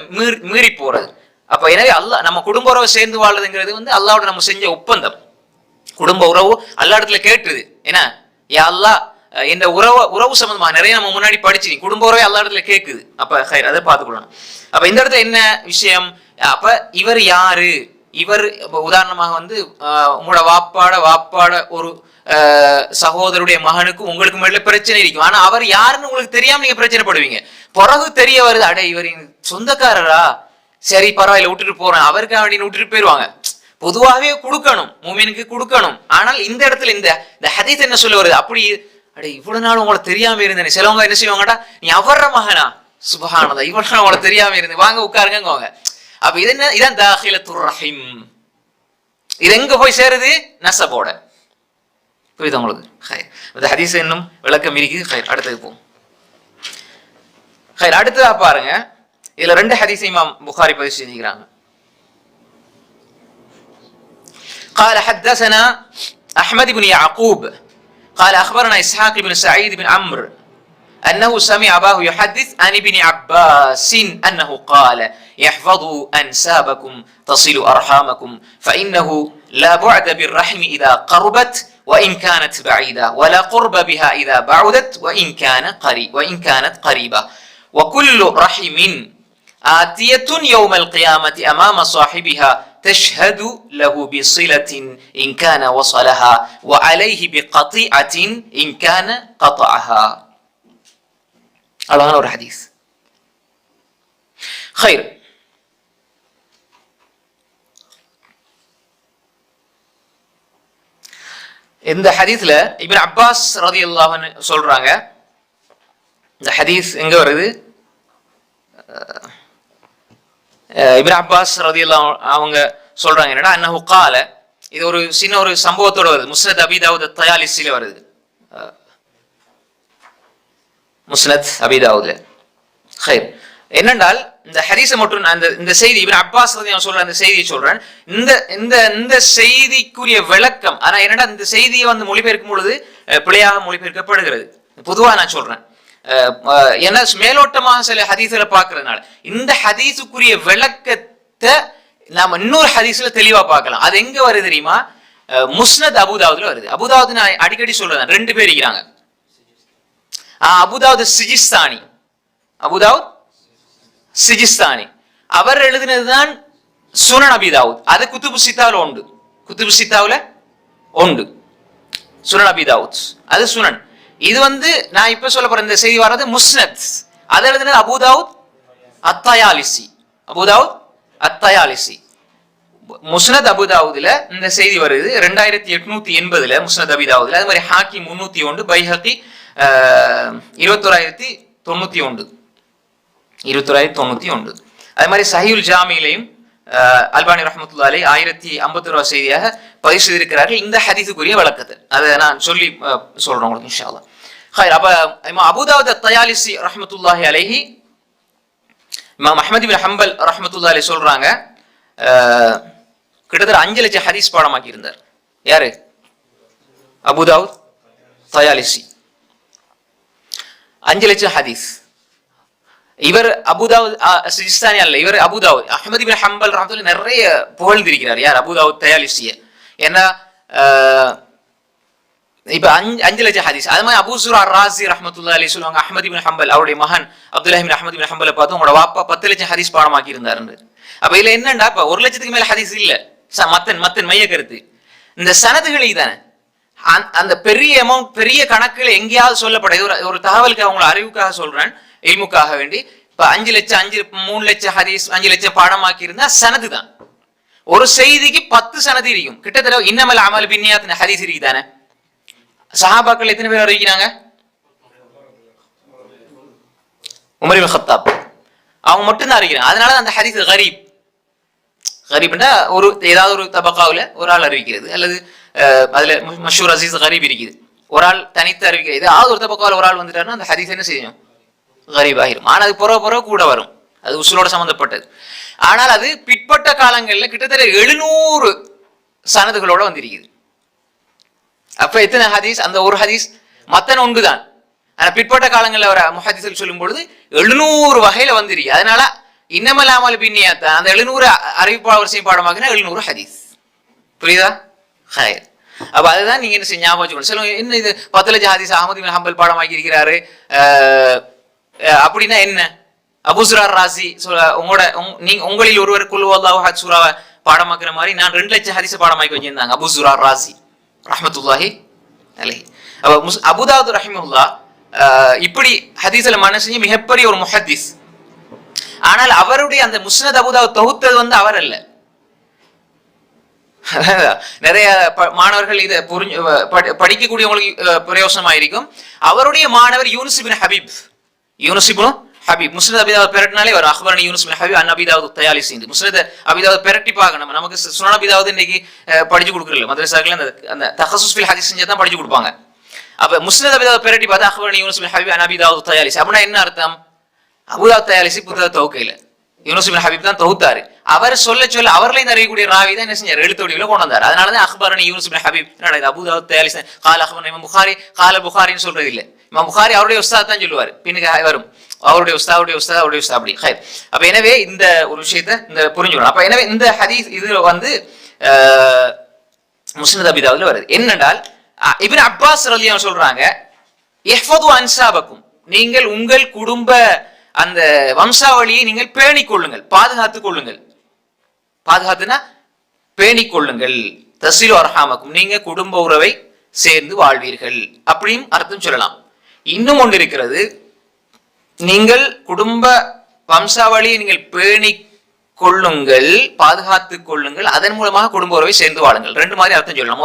மீறி போறது. அப்ப எனவே அல்லாஹ் நம்ம குடும்ப உறவை சேர்ந்து வாழ்றதுங்கிறது அல்லாஹ்வோட நம்ம செஞ்ச ஒப்பந்தம். குடும்ப உறவு அல்லாஹ் இடத்துல கேட்டுது. ஏன்னா யா அல்லாஹ் இந்த உறவு சம்பந்தமா நிறைய நம்ம முன்னாடி படிச்சிருக்கோம். குடும்ப உறவை அல்லாஹ் இடத்துல கேட்குது. அப்ப அதை பார்த்துக்கொள்ளணும். அப்ப இந்த இடத்துல என்ன விஷயம்? அப்ப இவர் யாரு? இவர் உதாரணமாக உங்களோட வாப்பாட ஒரு சகோதரருடைய மகனுக்கு உங்களுக்கு மேல பிரச்சனை இருக்கும். ஆனா அவர் யாருன்னு உங்களுக்கு தெரியாம நீங்க பிரச்சனை படுவீங்க. பிறகு தெரிய வருது, அடே இவர் சொந்தக்காரரா, சரி பரவாயில்ல விட்டுட்டு போறேன், அவருக்காக அப்படின்னு விட்டுட்டு போயிருவாங்க. பொதுவாகவே கொடுக்கணும், மூமினுக்கு கொடுக்கணும். ஆனால் இந்த இடத்துல இந்த ஹதீஸ் என்ன சொல்ல வருது? அப்படி அடே இவ்வளவு நாள் உங்களை தெரியாம இருந்தேன். சிலவங்க என்ன செய்வாங்கடா, நீ அவர மகனா, சுபஹானல்லாஹ், இவ்வளவு நாள் உங்களை தெரியாம இருந்து, வாங்க உட்காருங்க. அப்ப இது என்ன? இதான் தாখিলাতুர் ரஹீம். இது எங்க போய் சேருது? நஸபோட. புரியுதா உங்களுக்கு? இந்த ஹதீஸ் இன்னும் விளக்கம் இருக்குது. அடுத்தது போகும். அடுத்ததா பாருங்க, இதுல ரெண்டு ஹதீஸ் இமாம் புகாரி பதிவு செஞ்சுக்கிறாங்க. قال حدثنا أحمد بن يعقوب قال أخبرنا إسحاق بن سعيد بن عمرو أنه سمع أباه يحدث عن ابن عباس أنه قال يحفظوا أنسابكم تصلوا أرحامكم فإنه لا بعد بالرحم إذا قربت وإن كانت بعيدة ولا قرب بها إذا بعدت وإن كانت قريبة وكل رحم آتية يوم القيامة أمام صاحبها تشهد له بصلة إن كان وصلها وعليه بقطيعة إن كان قطعها. அழகான ஒரு ஹதீஸ். இந்த ஹதீஸ்ல இப்னு அப்பாஸ் ரலியல்லாஹு அன்ஹு சொல்றாங்க. இந்த ஹதீஸ் எங்க வருது? இப்னு அப்பாஸ் ரலியல்லாஹு அவங்க சொல்றாங்க என்னடா, அன்னஹு قال, இது ஒரு சின்ன ஒரு சம்பவத்தோட வருது. முஸ்னத் அபி தாவூத் அத்-தயாலிஸில வருது. முஸ்னத் அபி தாவூத்ல. என்னென்றால் இந்த ஹதீஸை மட்டும் இந்த செய்தி இப்னு அப்பாஸ் ரலியல்லாஹு சொல்ற அந்த செய்தியை சொல்றேன். இந்த செய்திக்குரிய விளக்கம், ஆனா என்னடா இந்த செய்தியை மொழிபெயர்க்கும் பொழுது பிழையாக மொழிபெயர்க்கப்படுகிறது. பொதுவா நான் சொல்றேன், ஏன்னா மேலோட்டமாக சில ஹதீஸ்ல பாக்குறதுனால இந்த ஹதீஸுக்குரிய விளக்கத்தை நாம இன்னொரு ஹதீஸ்ல தெளிவா பார்க்கலாம். அது எங்க வருது தெரியுமா? முஸ்னத் அபுதாவுதுல வருது. அபுதாவுது நான் அடிக்கடி சொல்றேன், ரெண்டு பேர் இருக்கிறாங்க. அபுதாவுது சிஜிஸ்தானி, அபுதாவுத் சிஜிஸ்தானி, அவர் எழுதினதுதான் சுனன் அபிதாவுத். அது குத்துபு சித்தாவுல உண்டு, குத்துபு சித்தாவுல உண்டு சுனன் அபிதாவுத், அது சுனன். இது நான் இப்ப சொல்ல போற இந்த செய்தி வர்றது முஸ்னத், அது எழுதினது அபுதாவுத் அத்தயாலிசி, அபுதாவுத் அத்தயாலிசி. முஸ்னத் அபுதாவுதுல இந்த செய்தி வருது 2880 முஸ்னத் அபிதாவுதுல. அது மாதிரி ஹாக்கிம் 301, பைஹகி 2191. அதே மாதிரி சஹீஹுல் ஜாமியிலையும் அல்பானி ரஹ்மத்துல்லாஹி அலைஹி 1052 செய்தியாக பதிவு செய்திருக்கிறார்கள் இந்த ஹதீஸுக்குரிய விளக்கத்தை. அதை நான் சொல்றேன் உங்களுக்கு இன்ஷா அல்லாஹ். ஹைர். அப்ப இமாம் அபூதாவூத் அத்-தயாலிசி ரஹ்மத்துல்லாஹி அலைஹி, இமாம் அஹ்மத் இப்னு ஹம்பல் ரஹ்மத்துல்லாஹி அலைஹி சொல்றாங்க, கிட்டத்தட்ட 5 லட்சம் ஹதீஸ் பாடமாக்கி இருந்தார். யாரு? அபூதாவூத் தயாலிசி 5 லட்சம் ஹதீஸ். இவர் அபுதாவுத் சிஜிஸ்தானி அல்ல, இவர் அபுதாவுத். அஹ்மத் இப்னு ஹம்பல் ரஹ்மத்துல்லாஹி நிறைய புகழ்ந்திருக்கிறார் யார்? அபுதாவுத் தயாலிசிய. ஏன்னா இப்ப 5 லட்சம் ஹதீஸ். அது மாதிரி அபூ ஸுரா ராஸி ரஹ்மத்துல்லாஹி அலைஹி சொல்லுவாங்க, அஹ்மத் இப்னு ஹம்பல் அவருடைய மகன் அப்துல்லாஹ் இப்னு அஹ்மத் இப்னு ஹம்பலை பார்த்து உங்களோட வாப்பா 10 லட்சம் ஹதீஸ் பாடமாக்கி இருந்தாருன்னு. அப்ப இதுல என்னண்டா, இப்ப 1 லட்சத்துக்கு மேல ஹதீஸ் இல்ல, மத்தன் மைய கருத்து இந்த சனதுகளை தானே. அந்த பெரிய அமௌண்ட், பெரிய கணக்குல எங்கேயாவது சொல்லப்படாது. ஒரு தகவலுக்கு அவங்கள அறிவுக்காக சொல்றேன், இல்முக்காக வேண்டி. இப்ப 5 லட்சம் 3 லட்சம் ஹதீஸ் 5 லட்சம் பாடமாக்கி இருந்தா சனது தான். ஒரு செய்திக்கு 10 சனது இருக்கும். கிட்டத்தட்ட இன்னமல் அமல் பின்னியாத் ஹதீஸ் இருக்குதானே. சஹாபாக்கள் எத்தனை பேர் அறிவிக்கிறாங்க? உமர் இப்னு கத்தாப் அவங்க மட்டும் தான் அறிவிக்கிறாங்க. அதனால அந்த ஹதீஸ் கரீப். கரீப்னா ஏதாவது ஒரு தபகாவுல ஒரு ஆள் அறிவிக்கிறது, அல்லது அதுல மஷூர் அசீஸ் கரீப் இருக்குது, ஒரு ஆள் தனித்து அறிவிக்கிறது. ஏதாவது ஒரு தபகாவுல ஒரு ஆள் வந்துட்டாருன்னா அந்த ஹதீஸ் என்ன செய்யும்? கரீப் ஆகிரும். ஆனால் அது புற கூட வரும், அது உசுலோட சம்பந்தப்பட்டது. ஆனால் அது பிற்பட்ட காலங்களில் கிட்டத்தட்ட 700 சனதுகளோட வந்திருக்குது. அப்ப எத்தனை ஹதீஸ்? அந்த ஒரு ஹதீஸ் மத்தன ஒன்றுதான். ஆனா பிற்பட்ட காலங்களில் வர முஹதீஸ்கள் சொல்லும் பொழுது 700 வகையில வந்திருக்கு. அதனால இன்னமலாமல் பின்னியாத்த அந்த 700 அறிவிப்பாளர் வரிசையும் பாடமாக்கினா 700 ஹதீஸ். புரியுதா? ஹைர். அப்ப அதுதான் நீங்க என்ன செய்ய ஞாபகம் வச்சுக்கணும். சொல்லுங்க, என்ன இது 10 லட்சம் ஹதீஸ் அஹ்மத் இப்னு ஹம்பல் பாடமாக்கி இருக்கிறாரு அப்படின்னா என்ன? அபூ ஸுரா ராஸி உங்களில் ஒருவர் குல் ஹுவல்லாஹு அஹத் சூராவை பாடமாக்குற மாதிரி நான் 2 லட்சம் ஹதீஸ் பாடமாக்கி வச்சிருந்தாங்க அபூ ஸுரா ராஸி ரஹ்மத்துல்லாஹி அலைஹி. அப்ப அபூதாவுத் ரஹிமஹுல்லாஹ் இப்படி ஹதீஸ்ல மனசு மிகப்பெரிய ஒரு முஹத்திஸ். ஆனால் அவருடைய அந்த முஸ்னத் அபூதாவுத் தொகுத்தது அவர் அல்ல. நிறைய மாணவர்கள் இதை படிக்கக்கூடியவங்களுக்கு பிரயோசனமா இருக்கும். அவருடைய மாணவர் யூனுஸ் இப்னு ஹபீப், யூனுஸ் இப்னு ஹபீப் முஸ்னத் அபிதாவுத் பெரட்டினாலே வரும். அக்பரனி யூனுஸ் இப்னு ஹபீப் அன் அபிதாவுத் தயாலிசி. முஸ்னத் அபிதாவுத் பெரட்டி பார்க்கணும். நமக்கு சுனன் அபிதாவுத் இன்னைக்கு படிச்சு கொடுக்குறல மதரசாக்கள் அந்த தஹஸ்ஸுஸ் ஃபில் ஹதீஸ் செஞ்சா தான் படிச்சு கொடுப்பாங்க. அப்ப முஸ்னத் அபிதாவுத் பெரட்டி பார்த்தா அக்பரனி யூனுஸ் இப்னு ஹபீப் அன் அபிதாவுத் தயாலிசி. அப்படின்னா என்ன அர்த்தம்? அபூதாவுத் தயாலிசி புத்தக தொகுக்கையில யூனுஸ் இப்னு ஹபீப் தான் தொகுத்தாரு. அவர் சொல்ல அவர்களையும் அறியக்கூடிய ராவி தான் என்ன செஞ்சார்? எழுத்தோடியில கொண்டு வந்தார். அதனாலதான் அக்பரனி யூனுஸ் இப்னு ஹபீப் அபூதாவுத் தயாலிசி கால அக்பரனி இமாம் புகாரி கால புகாரின்னு சொல்றது இல்ல. இமாம் புகாரி அவருடைய உஸ்தாத் தான் சொல்லுவார், பின்னுக்கு வரும் அவருடைய உஸ்தாவுடைய அப்படி. அப்ப எனவே இந்த ஒரு விஷயத்தை இந்த புரிஞ்சுக்கணும். அப்ப எனவே இந்த ஹதீஸ் இது முஸ்னத் அபிதாவுல வருது. என்னென்றால் இப்னு அப்பாஸ் ரலியல்லாஹு சொல்றாங்க, இஹ்ஃபது அன்சாபக்கும், நீங்கள் உங்கள் குடும்ப அந்த வம்சாவளியை நீங்கள் பேணிக் கொள்ளுங்கள், பாதுகாத்துக் கொள்ளுங்கள். பாதுகாத்துனா பேணிக் கொள்ளுங்கள். தஸிலு அர்ஹாமக்கும், நீங்க குடும்ப உறவை சேர்ந்து வாழ்வீர்கள் அப்படியும் அர்த்தம் சொல்லலாம். இன்னும் ஒன்று இருக்கிறது, நீங்கள் குடும்ப வம்சாவளியை நீங்கள் பேணிக் கொள்ளுங்கள், பாதுகாத்துக் கொள்ளுங்கள், அதன் மூலமாக குடும்ப உறவை சேர்ந்து வாழுங்கள். 2 மாதிரி அர்த்தம் சொல்லலாம்.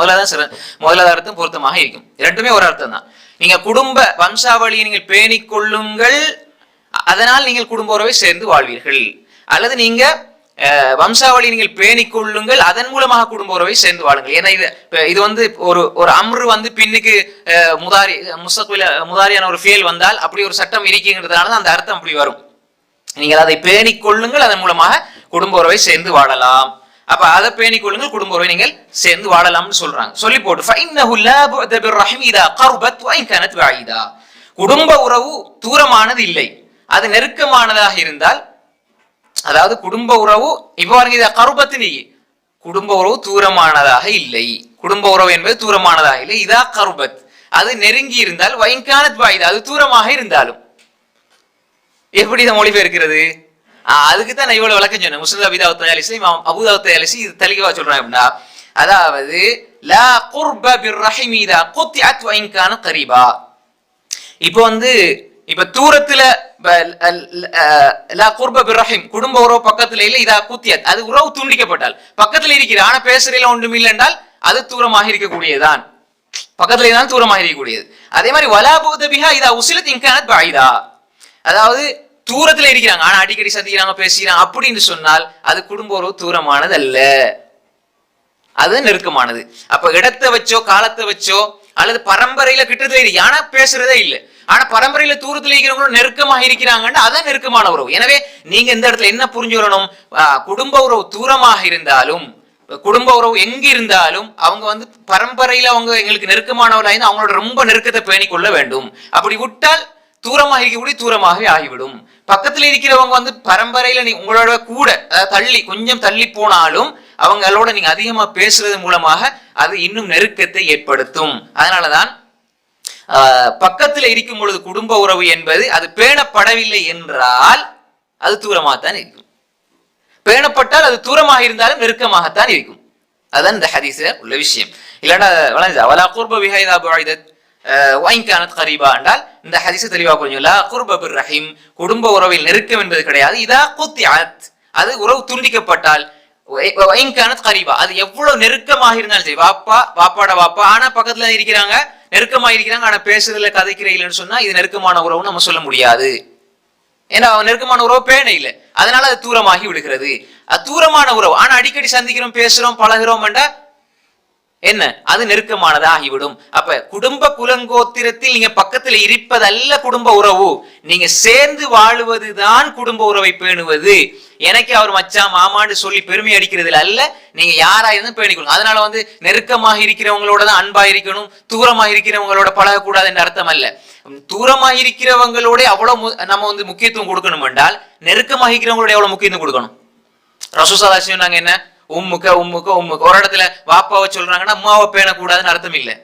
முதலாவது அர்த்தம் பொருத்தமாக இருக்கும். 2மே ஒரு அர்த்தம் தான். நீங்க குடும்ப வம்சாவளியை நீங்கள் பேணிக் கொள்ளுங்கள், அதனால் நீங்கள் குடும்ப உறவை சேர்ந்து வாழ்வீர்கள். அல்லது நீங்க வம்சாவளி நீங்கள் பேணிக் கொள்ளுங்கள், அதன் மூலமாக குடும்ப உறவை சேர்ந்து வாழுங்கள். ஏன்னா இது ஒரு அம்ரு பின்னுக்கு முதாரியான ஒரு ஃபேல் வந்தால் அப்படி ஒரு சட்டம் இருக்குங்கிறதுனால அந்த அர்த்தம் அப்படி வரும். நீங்கள் அதை பேணிக் கொள்ளுங்கள், அதன் மூலமாக குடும்ப உறவை சேர்ந்து வாழலாம். அப்ப அதை பேணிக் கொள்ளுங்கள், குடும்ப உறவை நீங்கள் சேர்ந்து வாழலாம்னு சொல்றாங்க. சொல்லி போட்டு குடும்ப உறவு தூரமானது இல்லை, அது நெருக்கமானதாக இருந்தால், அதாவது குடும்ப உறவு இப்ப பாருங்க, இத கருபத்தினி குடும்ப உறவு தூரமானதாக இல்லை, குடும்ப உறவு என்பது தூரமானதாக இல்லை. இதா கருபத், அது நெருங்கி இருந்தால், வைன்கானத் பாயிதா, அது தூரமாக இருந்தாலும். எப்படி இதை மொழிபெயர்க்கிறது? அதுக்கு தான் நான் இவ்வளவு விளக்கம் சொன்னேன். முஸ்லிம் அபிதாவுத் தயாலிசி, இமாம் அபூதாவுத் தயாலிசி இது தெளிவா சொல்றாங்க அப்படின்னா, அதாவது லா குர்ப பிர்ரஹிம் இதா குத்திஅத் வைன்கான கரீபா. இப்போ இப்ப தூரத்துல லா குர்ப பிர்ரஹிம், குடும்ப உறவு பக்கத்துல இல்ல, இதா குத்தியத், அது உறவு துண்டிக்கப்பட்டால், பக்கத்துல இருக்கிற ஆனா பேசுறதுல ஒன்றும் இல்லை என்றால் அது தூரமாக இருக்கக்கூடியதுதான், பக்கத்துல தான் தூரமாக இருக்கக்கூடியது. அதே மாதிரி வலா பூதபிஹா இதா உசிலத் இன்கானத் பாயிதா, அதாவது தூரத்துல இருக்கிறாங்க ஆனா அடிக்கடி சந்திக்கிறாங்க பேசுகிறாங்க அப்படின்னு சொன்னால் அது குடும்ப உறவு தூரமானது அல்ல, அது நெருக்கமானது. அப்ப இடத்தை வச்சோ காலத்தை வச்சோ அல்லது பரம்பரையில கிட்டத்துல இருக்கு ஆனா பேசுறதே இல்லை, ஆனா பரம்பரையில தூரத்துல இருக்கிறவங்களும் நெருக்கமாக இருக்கிறாங்கன்னா அதான் நெருக்கமான உறவு. எனவே நீங்க இந்த இடத்துல என்ன புரிஞ்சு வரணும்? குடும்ப உறவு தூரமாக இருந்தாலும், குடும்ப உறவு எங்க இருந்தாலும் அவங்க பரம்பரையில அவங்க எங்களுக்கு நெருக்கமானவர்களாக அவங்களோட ரொம்ப நெருக்கத்தை பேணி கொள்ள வேண்டும். அப்படி விட்டால் தூரமாக இருக்கக்கூடிய தூரமாகவே ஆகிவிடும். பக்கத்துல இருக்கிறவங்க பரம்பரையில உங்களோட கூட தள்ளி கொஞ்சம் தள்ளி போனாலும் அவங்களோட நீங்க அதிகமா பேசுறது மூலமாக அது இன்னும் நெருக்கத்தை ஏற்படுத்தும். அதனாலதான் பக்கத்துல இருக்கும் பொழுது குடும்ப உறவு என்பது அது பேணப்படவில்லை என்றால் அது தூரமாகத்தான் இருக்கும், பேணப்பட்டால் அது தூரமாக இருந்தாலும் நெருக்கமாகத்தான் இருக்கும். அதான் இந்த ஹதீஸ்ல உள்ள விஷயம். இல்லைன்னா வலா குர்ப பிஹா இதா புஇதத் வைன்கானத் கரீபா என்றால் இந்த ஹதீஸ் தெளிவாக கொஞ்சம் லா குர்ப பிர்ரஹிம், குடும்ப உறவில் நெருக்கம் என்பது கிடையாது. இதா குத்திஅத், அது உறவு துண்டிக்கப்பட்டால், வைன்கானத் கரீபா, அது எவ்வளவு நெருக்கமாக இருந்தாலும் சரி, வாப்பாட வாப்பா ஆனா பக்கத்துல இருக்கிறாங்க, நெருக்கமாக இருக்கிறாங்க ஆனா பேசுறதுல கதைக்கிறீங்கன்னு சொன்னா இது நெருக்கமான உறவு நம்ம சொல்ல முடியாது. ஏன்னா அவன் நெருக்கமான உறவு பேண இல்லை, அதனால அது தூரமாகி விடுகிறது. அது தூரமான உறவு ஆனா அடிக்கடி சந்திக்கிறோம் பேசுறோம் பழகிறோம் என்றா என்ன, அது நெருக்கமானதா ஆகிவிடும். அப்ப குடும்ப குலங்கோத்திரத்தில் நீங்க பக்கத்துல இருப்பதல்ல குடும்ப உறவு, நீங்க சேர்ந்து வாழுவதுதான் குடும்ப உறவை பேணுவது. எனக்கு அவர் மச்சா மாமான்னு சொல்லி பெருமை அடிக்கிறதுல அல்ல, நீங்க யாரா இருந்தாலும் பேணிக்கணும். அதனால நெருக்கமாக இருக்கிறவங்களோட தான் அன்பா இருக்கணும், தூரமாக இருக்கிறவங்களோட பழகக்கூடாது என்ற அர்த்தம் அல்ல. தூரமாக இருக்கிறவங்களோட அவ்வளவு நம்ம முக்கியத்துவம் கொடுக்கணும் என்றால் நெருக்கமாக இருக்கிறவங்களோட எவ்வளவு முக்கியத்துவம் கொடுக்கணும். ரசூலுல்லாஹி ஸல்லல்லாஹு அலைஹி வஸல்லம் என்ன உம்முக்க ஒரு இடத்துல வாப்பாவை சொல்றாங்கன்னா அம்மாவை பேணக்கூடாதுன்னு அர்த்தம் இல்லை.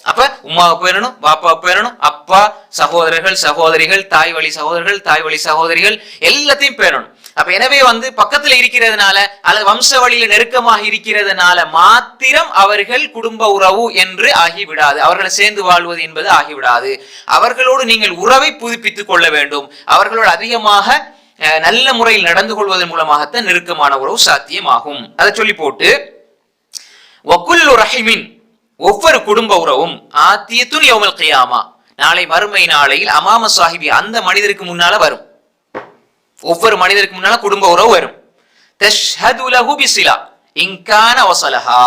அப்ப உம்மாவை பேணணும், பாப்பாவை பேணணும், அப்பா சகோதரர்கள் சகோதரிகள் தாய் வழி சகோதரர்கள் தாய் வழி சகோதரிகள் எல்லாத்தையும் பேணணும். அப்ப எனவே பக்கத்துல இருக்கிறதுனால அல்லது வம்ச வழியில நெருக்கமாக இருக்கிறதுனால மாத்திரம் அவர்கள் குடும்ப உறவு என்று ஆகிவிடாது, அவர்களை சேர்ந்து வாழ்வது என்பது ஆகிவிடாது. அவர்களோடு நீங்கள் உறவை புதுப்பித்துக் கொள்ள வேண்டும். அவர்களோடு அதிகமாக நல்ல முறையில் நடந்து கொள்வதன் மூலமாகத்தான் நெருக்கமான உறவு சாத்தியமாகும். அதை சொல்லி போட்டு வகுல்லு ரஹிமின், ஒவ்வொரு குடும்ப உறவும் ஆத்தியத்துன் யௌமல் கியாமா, நாளை மறுமை நாளையில் அமாம சாஹிபி, அந்த மனிதருக்கு முன்னால வரும். ஒவ்வொரு மனிதருக்கு முன்னால குடும்ப உறவு வரும். தஷ்ஹது லஹு பிஸிலா இன்கான வஸலஹா,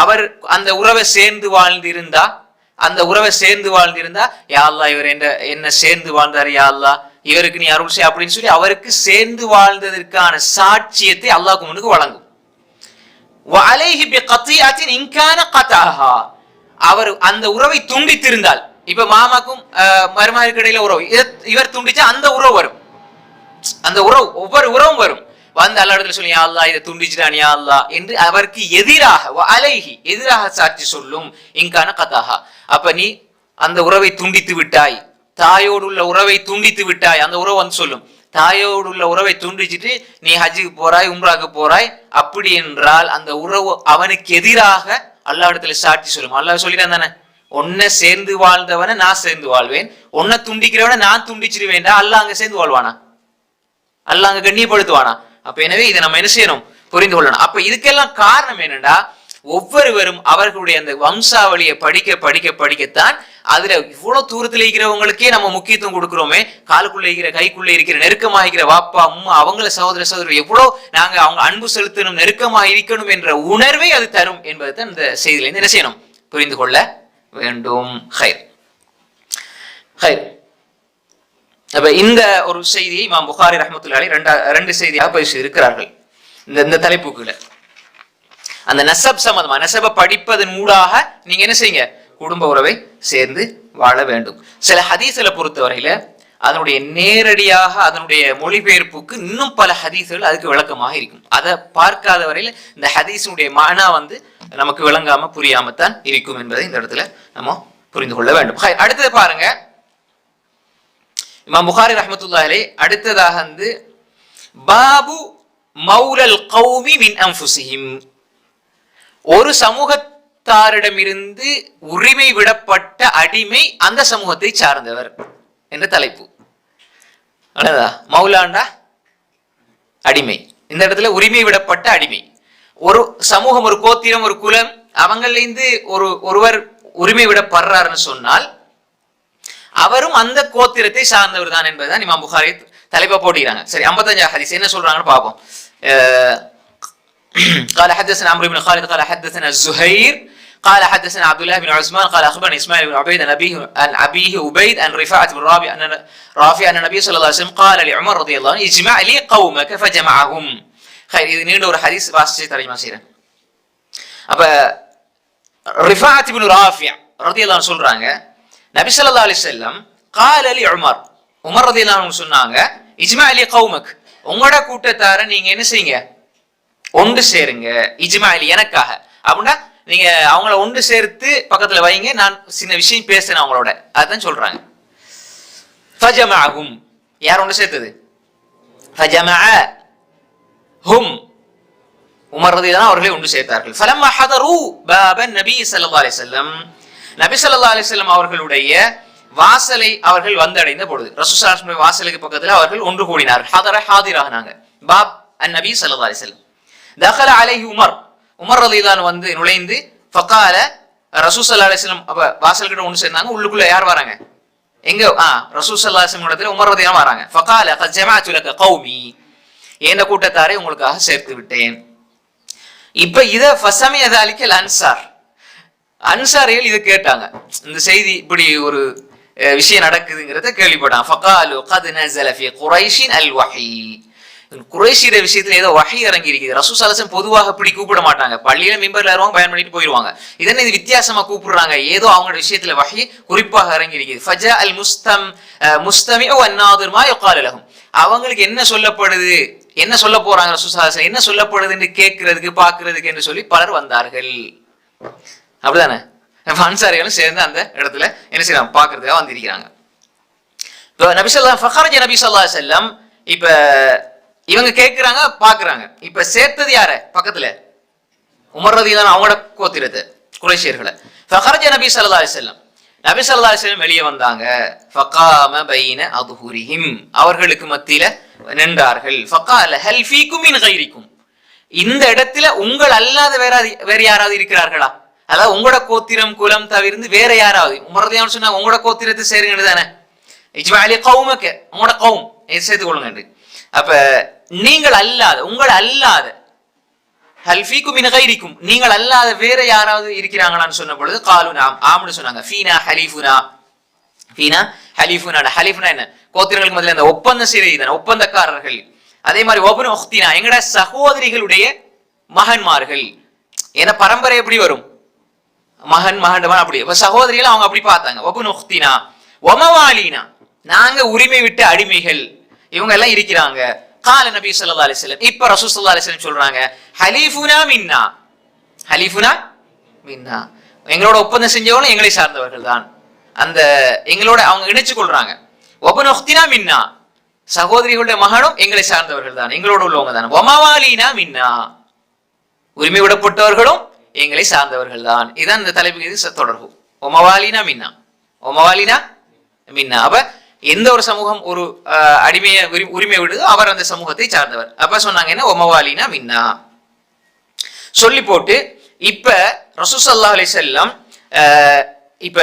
அவர் அந்த உறவை சேர்ந்து வாழ்ந்திருந்தா, அந்த உறவை சேர்ந்து வாழ்ந்திருந்தா, யா அல்லாஹ் இவர் என்ன சேர்ந்து வாழ்ந்தார், யா அல்லாஹ் இவருக்கு நீ அருள் செய் அப்படின்னு சொல்லி அவருக்கு சேர்ந்து வாழ்ந்ததற்கான சாட்சியத்தை அல்லாஹ்வுக்கு முன்னுக்கு வழங்கும். வஅலைஹி பிகத்திஅத்தின் இன்கான கதஹா, அவர் அந்த உறவை துண்டித்திருந்தால், இப்ப மாமாக்கும் மருமகளுக்கு இடையில உறவு இவர் துண்டிச்சா அந்த உறவு வரும், அந்த உறவு ஒவ்வொரு உறவும் வரும். அல்லாஹ் இடத்துல சொல்லி யா அல்லாஹ் இதை துண்டிச்சிட்டான் யா அல்லாஹ் என்று அவருக்கு எதிராக வஅலைஹி எதிராக சாட்சி சொல்லும். இன்கான கதஹா, அப்ப நீ அந்த உறவை துண்டித்து விட்டாய், தாயோடு உள்ள உறவை துண்டித்து விட்டாய், அந்த உறவு சொல்லும் தாயோடு உள்ள உறவை துண்டிச்சுட்டு நீ ஹஜ்ஜுக்கு போறாய் உம்ராக்கு போறாய் அப்படி என்றால் அந்த உறவு அவனுக்கு எதிராக அல்லாஹ் இடத்துல சாட்சி சொல்லும். அல்லாஹ் சொல்லிட்டான் தானே, உன்னை சேர்ந்து வாழ்ந்தவனை நான் சேர்ந்து வாழ்வேன், உன்னை துண்டிக்கிறவனை நான் துண்டிச்சிருவேன்டா. அல்லாஹ் அங்க சேர்ந்து வாழ்வானா? அல்லாஹ் அங்க கண்ணியப்படுத்துவானா? அப்ப எனவே இதை நம்ம என்ன செய்யணும், புரிந்து கொள்ளணும். அப்ப இதுக்கெல்லாம் காரணம் என்னன்னா, ஒவ்வொருவரும் அவர்களுடைய அந்த வம்சாவளியை படிக்க படிக்க படிக்கத்தான் அதுல இவ்வளவு தூரத்துல இருக்கிறவங்களுக்கே நம்ம முக்கியத்துவம் கொடுக்கிறோமே, காலுக்குள்ள இருக்கிற கைக்குள்ள இருக்கிற நெருக்கமாக இருக்கிற வாப்பா அம்மா அவங்கள சகோதர சகோதரி எவ்வளவு நாங்க அவங்க அன்பு செலுத்தணும் நெருக்கமாக இருக்கணும் என்ற உணர்வை அது தரும் என்பதை தான் இந்த செய்தியில என்ன செய்யணும், புரிந்து கொள்ள வேண்டும். ஹைர் ஹைர். அப்ப இந்த ஒரு செய்தியை இமாம் புகாரி ரஹ்மத்துல்லாஹி அலைஹி ரெண்டு செய்தியாக பதிவு இருக்கிறார்கள் இந்த தலைப்புக்குள்ள. அந்த நசப் சம்பந்தமா நசப படிப்பதன் மூடாக நீங்க என்ன செய்யுங்க, குடும்ப உறவை சேர்ந்து வாழ வேண்டும். சில ஹதீஸ்களை பொறுத்தவரையில அதனுடைய நேரடியாக அதனுடைய மொழிபெயர்ப்புக்கு இன்னும் பல ஹதீஸ்கள் அதுக்கு விளக்கமாக இருக்கும். அதை பார்க்காத வரையில இந்த ஹதீஸுடைய மானா நமக்கு விளங்காம புரியாமத்தான் இருக்கும் என்பதை இந்த இடத்துல நம்ம புரிந்து கொள்ள வேண்டும். அடுத்தது பாருங்க, இமாம் புகாரி ரஹ்மத்துல்லாஹி அலைஹி அடுத்ததாக வந்து பாபு மௌலல் கௌமி மின் அன்ஃபுஸிஹிம், ஒரு சமூகத்தாரிடமிருந்து உரிமை விடப்பட்ட அடிமை அந்த சமூகத்தை சார்ந்தவர் என்ற தலைப்பு. மௌலாண்டா அடிமை, இந்த இடத்துல உரிமை விடப்பட்ட அடிமை. ஒரு சமூகம், ஒரு கோத்திரம், ஒரு குலம், அவங்களிலிருந்து ஒருவர் உரிமை விடப்படுறாருன்னு சொன்னால் அவரும் அந்த கோத்திரத்தை சார்ந்தவர் தான் என்பதுதான் இமாம் புகாரி தலைப்பா போட்டுக்கிறாங்க. சரி, 55 ஹதீஸ் என்ன சொல்றாங்கன்னு பார்ப்போம். قال حدثنا عمرو بن خالد قال حدثنا الزهير قال حدثنا عبد الله بن عثمان قال اخبرني اسماعيل بن عبيد عن ابيه عبيد عن رفاعة بن رافع ان النبي صلى الله عليه وسلم قال لعمر رضي الله عنه اجمع لي قومك فجمعهم. خير، இது நீண்ட ஒரு ஹதீஸ் வாசிச்சு தர்ஜுமா செய்றேன். அப்ப ரிஃபாஅத் இப்னு ராஃபி ரலியல்லாஹு அன்ஹு சொல்றாங்க, நபி ஸல்லல்லாஹு அலைஹி வஸல்லம் قال لعمر, உமர் ரலியல்லாஹு அன்ஹு சொன்னாங்க, இஜ்மா லி கௌமக், உங்களோட கூட்டத்தார நீங்க என்ன செய்யுங்க, ஒன்று சேருங்க. இஜ்மா லி, எனக்காக அப்படின்னா நீங்க அவங்கள ஒன்று சேர்த்து பக்கத்துல வைங்க, நான் சின்ன விஷயம் பேசுறேன் அவங்களோட, அதான் சொல்றாங்க. ஃபஜமஅஹும், யார் ஒன்று சேர்த்தது? ஃபஜமஅஹும், உமர் ரலியல்லாஹு அவர்களை ஒன்று சேர்த்தார்கள். ஃபலம்மா ஹதரு பாபன் நபி ஸல்லல்லாஹு அலைஹி வஸல்லம், நபி ஸல்லல்லாஹு அலைஹி வஸல்லம் அவர்களுடைய வாசலை அவர்கள் வந்தடைந்த பொழுது, ரசூலுல்லாஹி ஸல்லல்லாஹு அலைஹி வஸல்லம் வாசலுக்கு பக்கத்துல அவர்கள் ஒன்று கூடினார்கள். ஹதர ஹாதிரானாங்க. பாப் அன் நபி ஸல்லல்லாஹு அலைஹி வஸல்லம் தഖல அலைஹி உமர், உமர் ரலியல்லாஹு அன்ஹு வந்து நுழைந்து ஃபகால, ரசூல் ஸல்லல்லாஹு அலைஹி வஸல்லம் அப்ப வாசல் கிட்ட ஒன்று சேர்ந்தாங்க. உள்ளுக்குள்ள யார் வராங்க? எங்க? ரசூல் ஸல்லல்லாஹு அலைஹி வஸல்லம் இடத்துல உமர் ரலியல்லாஹு வராங்க. ஃபகால கத் ஜமஅது லக கௌமி, ஏன கூட்டத்தாரை உங்களுக்காக சேர்த்து விட்டேன். இப்ப இத ஃபஸமிய ذلك الانصار, அன்சாரிகள் இது கேட்டாங்க, இந்த செய்தி இப்படி ஒரு விஷயம் நடக்குதுங்கிறத கேள்விப்பட்டாங்க. ஃபகாலு கத் நஸல ஃபீ குரைஷின் அல் வஹி, குறைஷிட விஷயத்துல ஏதோ வஹி இறங்கி இருக்குது. ரசூல் ஸல்லல்லாஹு அலைஹி வஸல்லம் பொதுவாக இப்படி கூப்பிட மாட்டாங்க, பள்ளியில மிம்பர்ல ஏறுவாங்க, பயன் பண்ணிட்டு போயிடுவாங்க. இதென்ன இது வித்தியாசமா கூப்பிடுறாங்க, ஏதோ அவங்களோட விஷயத்துல வஹி குறிப்பாக இறங்கி இருக்குது. ஃபஜா அல் முஸ்தமிஉ வன்னாதிர் மா யுகாலு லஹும், அவங்களுக்கு என்ன சொல்லப்படுது, என்ன சொல்ல போறாங்க ரசூல் ஸல்லல்லாஹு அலைஹி வஸல்லம், என்ன சொல்லப்படுதுன்னு கேட்கறதுக்கு பார்க்கிறதுக்கு என்று சொல்லி பலர் வந்தார்கள். அப்படிதானே? அன்சாரிகளும் சேர்ந்து அந்த இடத்துல என்ன செய்யறாங்க, பார்க்கறதுக்காக வந்திருக்கிறாங்க. நபி ஸல்லல்லாஹு ஃபഖரஜ நபி ஸல்லல்லாஹு அலைஹி வஸல்லம், இப்ப இவங்க கேட்கிறாங்க, பாக்குறாங்க. இப்ப சேர்த்தது யார பக்கத்துல? உமர் ரலியல்லாஹு அவங்களோட கோத்திரத்தை, குறைஷியர்களை. ஃபഖரஜ நபி ஸல்லல்லாஹு அலைஹி வஸல்லம், நபி ஸல்லல்லாஹு அலைஹி வஸல்லம் வெளியே வந்தாங்க. ஃபகாம பைன அத்ஹுரிஹிம், அவர்களுக்கு மத்தியில நின்றார்கள். ஃபகால ஹல் ஃபீக்கும் மின் கைரிக்கும், இந்த இடத்துல உங்கள் அல்லாத வேற யாராவது இருக்கிறார்களா? அதாவது உங்களோட கோத்திரம் குலம் தவிர்த்து வேற யாராவது? உமர் ரலியல்லாஹு சொன்னாங்க உங்களோட கோத்திரத்தை சேருங்க தானே, இஜ்மா லி கௌமக, உங்களோட கௌம் சேர்த்து கொள்ளுங்க. அப்ப நீங்கள் அல்லாத, உங்கள் அல்லாத, ஹல் ஃபீக்கும் மின் கைரிக்கும், நீங்கள் அல்லாத வேற யாராவது இருக்கிறாங்களான்னு சொன்ன பொழுது காலு நாம், ஆம்னு சொன்னாங்க. ஃபீனா ஹலீஃபுனா, ஃபீனா ஹலீஃபுனா, ஹலீஃபுனா என்ன? கோத்திரங்களுக்கு முதல்ல அந்த ஒப்பந்தம் செய்த ஒப்பந்தக்காரர்கள். அதே மாதிரி ஒபனு உக்தினா, எங்கட சகோதரிகளுடைய மகன்மார்கள். ஏன்னா பரம்பரை எப்படி வரும், மகன் மகன் அப்படி. சகோதரிகள் அவங்க அப்படி பார்த்தாங்க. ஒபனு உக்தினா ஒமவாலினா, நாங்க உரிமை விட்ட அடிமைகள், இவங்க எல்லாம் இருக்கிறாங்க. கால நபி ஸல்லல்லாஹு அலைஹி வஸல்லம், இப்ப ரசூல் ஸல்லல்லாஹு அலைஹி வஸல்லம் சொல்றாங்க, ஹலீஃபுனா மின்னா, ஹலீஃபுனா மின்னா, எங்களோட ஒப்பந்தம் செஞ்சவங்களும் எங்களை சார்ந்தவர்கள் தான். அந்த எங்களோட அவங்க இணைச்சு கொள்றாங்க. ஒபனு உக்தினா மின்னா, சகோதரிகளுடைய மகனும் எங்களை சார்ந்தவர்கள் தான், எங்களோட உள்ளவங்க தான். ஒமவாலினா மின்னா, உரிமை விடப்பட்டவர்களும் எங்களை சார்ந்தவர்கள் தான். இதான் இந்த தலைப்புக்கு தொடர்பு. ஒமவாலினா மின்னா, ஒமவாலினா மின்னா. அப்ப எந்த ஒரு சமூகம் ஒரு அடிமையை உரிமை விடுதோ அவர் அந்த சமூகத்தை சார்ந்தவர். அப்ப சொன்னாங்க என்ன, ஒமவாலினா மின்னா சொல்லி போட்டு, இப்ப ரசூல் ஸல்லல்லாஹு அலைஹி வஸல்லம் இப்ப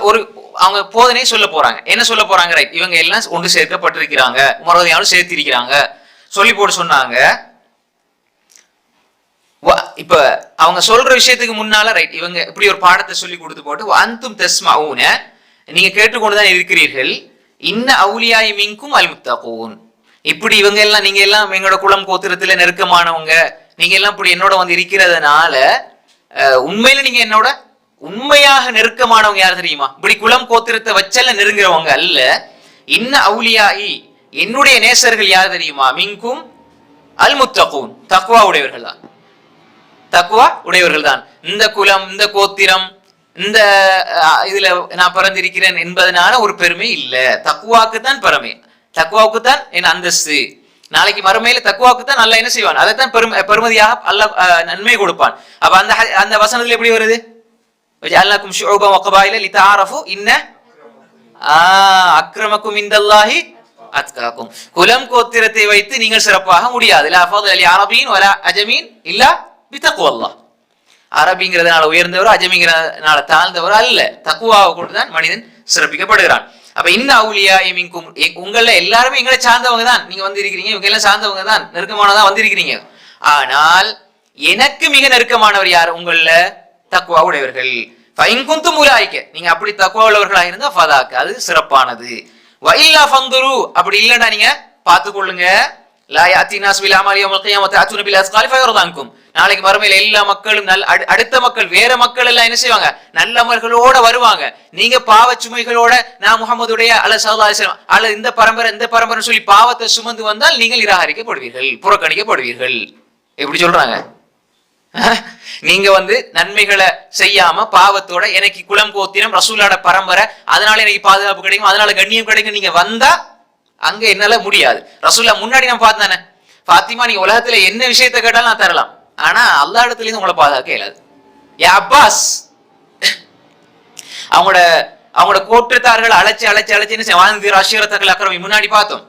ஒரு அவங்க போதனை சொல்ல போறாங்க. என்ன சொல்ல போறாங்க? ரைட், இவங்க எல்லாம் ஒன்று சேர்க்கப்பட்டிருக்கிறாங்க, உமர் ரலியல்லாஹு அன்ஹு சேர்த்திருக்கிறாங்க சொல்லி போட்டு சொன்னாங்க. இப்ப அவங்க சொல்ற விஷயத்துக்கு முன்னால ரைட், இவங்க இப்படி ஒரு பாடத்தை சொல்லி கொடுத்து போட்டு, அன்தும் தஸ்மஊன, நீங்க கேட்டுக்கொண்டுதான் இருக்கிறீர்கள், இன்ன அவுலியாய் மின்கும் அல் முத்தகூன், இப்படி இவங்க எல்லாம், நீங்க எல்லாம் எங்களோட குலம் கோத்திரத்துல நெருக்கமானவங்க, நீங்க எல்லாம் இப்படி என்னோட வந்து இருக்கிறதுனால உண்மையில நீங்க என்னோட உண்மையாக நெருக்கமானவங்க யார் தெரியுமா? இப்படி குலம் கோத்திரத்தை வச்சல்ல நெருங்குறவங்க அல்ல. இன்ன அவுலியாயி, என்னுடைய நேசர்கள் யார் தெரியுமா? மின்கும் அல் முத்தகூன், தக்வா உடையவர்கள் தான். தக்குவா உடையவர்கள் தான். இந்த குலம், இந்த கோத்திரம், இந்த இதுல நான் பிறந்திருக்கிறேன் என்பதனால ஒரு பெருமை இல்ல. தக்குவாக்கு தான் பெருமை, தக்குவாவுக்கு தான் என் அந்தஸ்து. நாளைக்கு மறுமையில தக்குவாக்கு தான் நல்லா என்ன செய்வான், அதைத்தான் பெருமதியாக அல்லாஹ் நன்மை கொடுப்பான். அப்ப அந்த வசனத்துல எப்படி வருது? வஜஅல்னாக்கும் ஷுஉபன் வகபாயில லிதஆரஃபு இன்ன அக்ரமக்கும் இந்தல்லாஹி அத்காக்கும். குலம் கோத்திரத்தை வைத்து நீங்கள் சிறப்பாக முடியாது. லா ஃபضل لعربين ولا அஜமீன் இல்லா பிதக்வல்லாஹ். அரபிங்கிறதுனால உயர்ந்தவர், அஜமிங்கிறதுனால தாழ்ந்தவர் அல்ல, தக்குவாவை கொண்டு தான் மனிதன் சிறப்பிக்கப்படுகிறான். அப்ப இன்ன அவுலியா மின்கும், உங்கள எல்லாருமே எங்களை சார்ந்தவங்க தான், நீங்க வந்திருக்கிறீங்க, இவங்க எல்லாம் சார்ந்தவங்க தான், நெருக்கமானதான் வந்திருக்கிறீங்க. ஆனால் எனக்கு மிக நெருக்கமானவர் யார்? உங்கள தக்குவா உடையவர்கள். ஃபைன்குந்தும் உலாயிக்க, நீங்க அப்படி தக்குவா உள்ளவர்களாக இருந்தா ஃபதாக்க, அது சிறப்பானது. வஇல்லா ஃபந்துரு, அப்படி இல்லைன்னா நீங்க பார்த்துக்கொள்ளுங்க. லா யாத்தி நாஸ் பில் அமாலி யௌமல் கியாமத்தி அத்துன பில் அஸ்காலி ஃபயர்தான்கும். நாளைக்கு மறுமையில எல்லா மக்களும் அடுத்த மக்கள் வேற மக்கள் எல்லாம் என்ன செய்வாங்க, நல்ல அமல்களோட வருவாங்க. நீங்க பாவ சுமைகளோட நான் முகமதுடைய அல்ல ஸல்லல்லாஹு அலைஹி வஸல்லம் அல்ல இந்த பரம்பரை சொல்லி பாவத்தை சுமந்து வந்தால் நீங்கள் நிராகரிக்கப்படுவீர்கள், புறக்கணிக்கப்படுவீர்கள். எப்படி சொல்றாங்க? நீங்க நன்மைகளை செய்யாம பாவத்தோட எனக்கு குலம் கோத்திரம் ரசூலோட பரம்பரை, அதனால எனக்கு பாதுகாப்பு கிடைக்கும், அதனால கண்ணியம் கிடைக்கும், நீங்க வந்தா அங்க என்னால முடியாது. ரசூல்லா முன்னாடி நான் பார்த்தேன், பாத்திமா நீங்க உலகத்துல என்ன விஷயத்தை கேட்டாலும் நான் தரலாம், ஆனா அல்லாஹ் இடத்துல இருந்து உங்களை பாதுகாக்க இயலாது. யா அப்பாஸ், அவங்களோட கோற்றத்தார்கள் அழைச்சு வாழ்ந்து அஷீரத்தர்கள் அக்கறவை முன்னாடி பார்த்தோம்.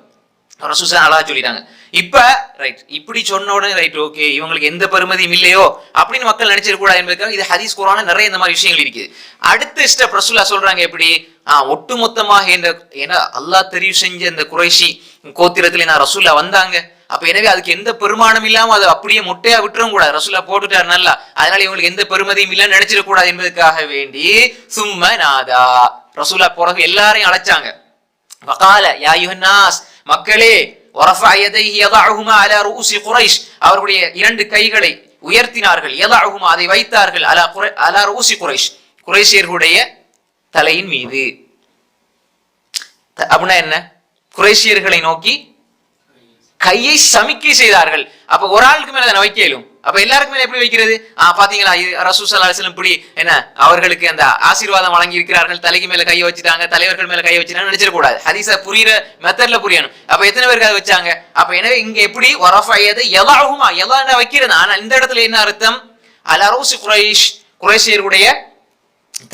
ரசூலுல்லாஹ் அழகா சொல்லிட்டாங்க. இப்ப ரைட், இப்படி சொன்ன உடனே ரைட் ஓகே, இவங்களுக்கு எந்த பெருமதியும் இல்லையோ அப்படின்னு மக்கள் நினைச்சிடக்கூடாது என்பதற்காக இது ஹதீஸ் குர்ஆன்ல நிறைய இந்த மாதிரி விஷயங்கள் இருக்குது. அடுத்த ஸ்டெப் ரசூலுல்லாஹ் சொல்றாங்க எப்படி, ஒட்டுமொத்தமாக ஏன்னா அல்லாஹ் தெரிவு செஞ்ச இந்த குறைஷி கோத்திரத்துல நான் ரசூலுல்லாஹ் வந்தாங்க. அப்ப எனவே அதுக்கு எந்த பெருமானம் இல்லாம அதை அப்படியே முட்டையா விட்டுறவும் கூடாது. ரசூலுல்லாஹ் போட்டுட்டாரு நல்லா, அதனால இவங்களுக்கு எந்த பெருமதியும் இல்லைன்னு நினைச்சிடக்கூடாது என்பதற்காக வேண்டி சும்ம நாதா ரசூலுல்லாஹ் பிறகு எல்லாரையும் அழைச்சாங்க. வகால யா அய்யுஹன் நாஸ், மக்களே, வரஃபஅ யதைஹி யதஉஹுமா அலா ரூஸி குரைஷ், அவருடைய இரண்டு கைகளை உயர்த்தினார்கள், யதஉஹுமா அதை வைத்தார்கள், அலா ரூஸி குரைஷ் குறைஷியர்களுடைய தலையின் மீது. அப்படின்னா என்ன? குறைஷியர்களை நோக்கி கையை சமிக்கை செய்தார்கள். அப்ப ஒரு ஆளுக்கு மேல வைக்க இயலும், அப்ப எல்லாருக்கும் மேல எப்படி வைக்கிறது? பாத்தீங்களா, ரசூல் ஸல்லல்லாஹு அலைஹி வஸல்லம் இப்படி என்ன அவர்களுக்கு அந்த ஆசீர்வாதம் வழங்கி இருக்கிறார்கள், தலைக்கு மேல கையை வச்சுட்டாங்க, தலைவர்கள் மேல கையை வச்சுட்டாங்க நினைச்சிடக்கூடாது. ஹதீஸ புரியுற மெத்தட்ல புரியணும். அப்ப எத்தனை பேருக்கு அதை வச்சாங்க? அப்ப எனவே இங்க எப்படி வரஃபயது யதஉஹுமா, யதா வைக்கிறது. ஆனா இந்த இடத்துல என்ன அர்த்தம்? அலா ரூஸி குரைஷ், குறைஷியர்களுடைய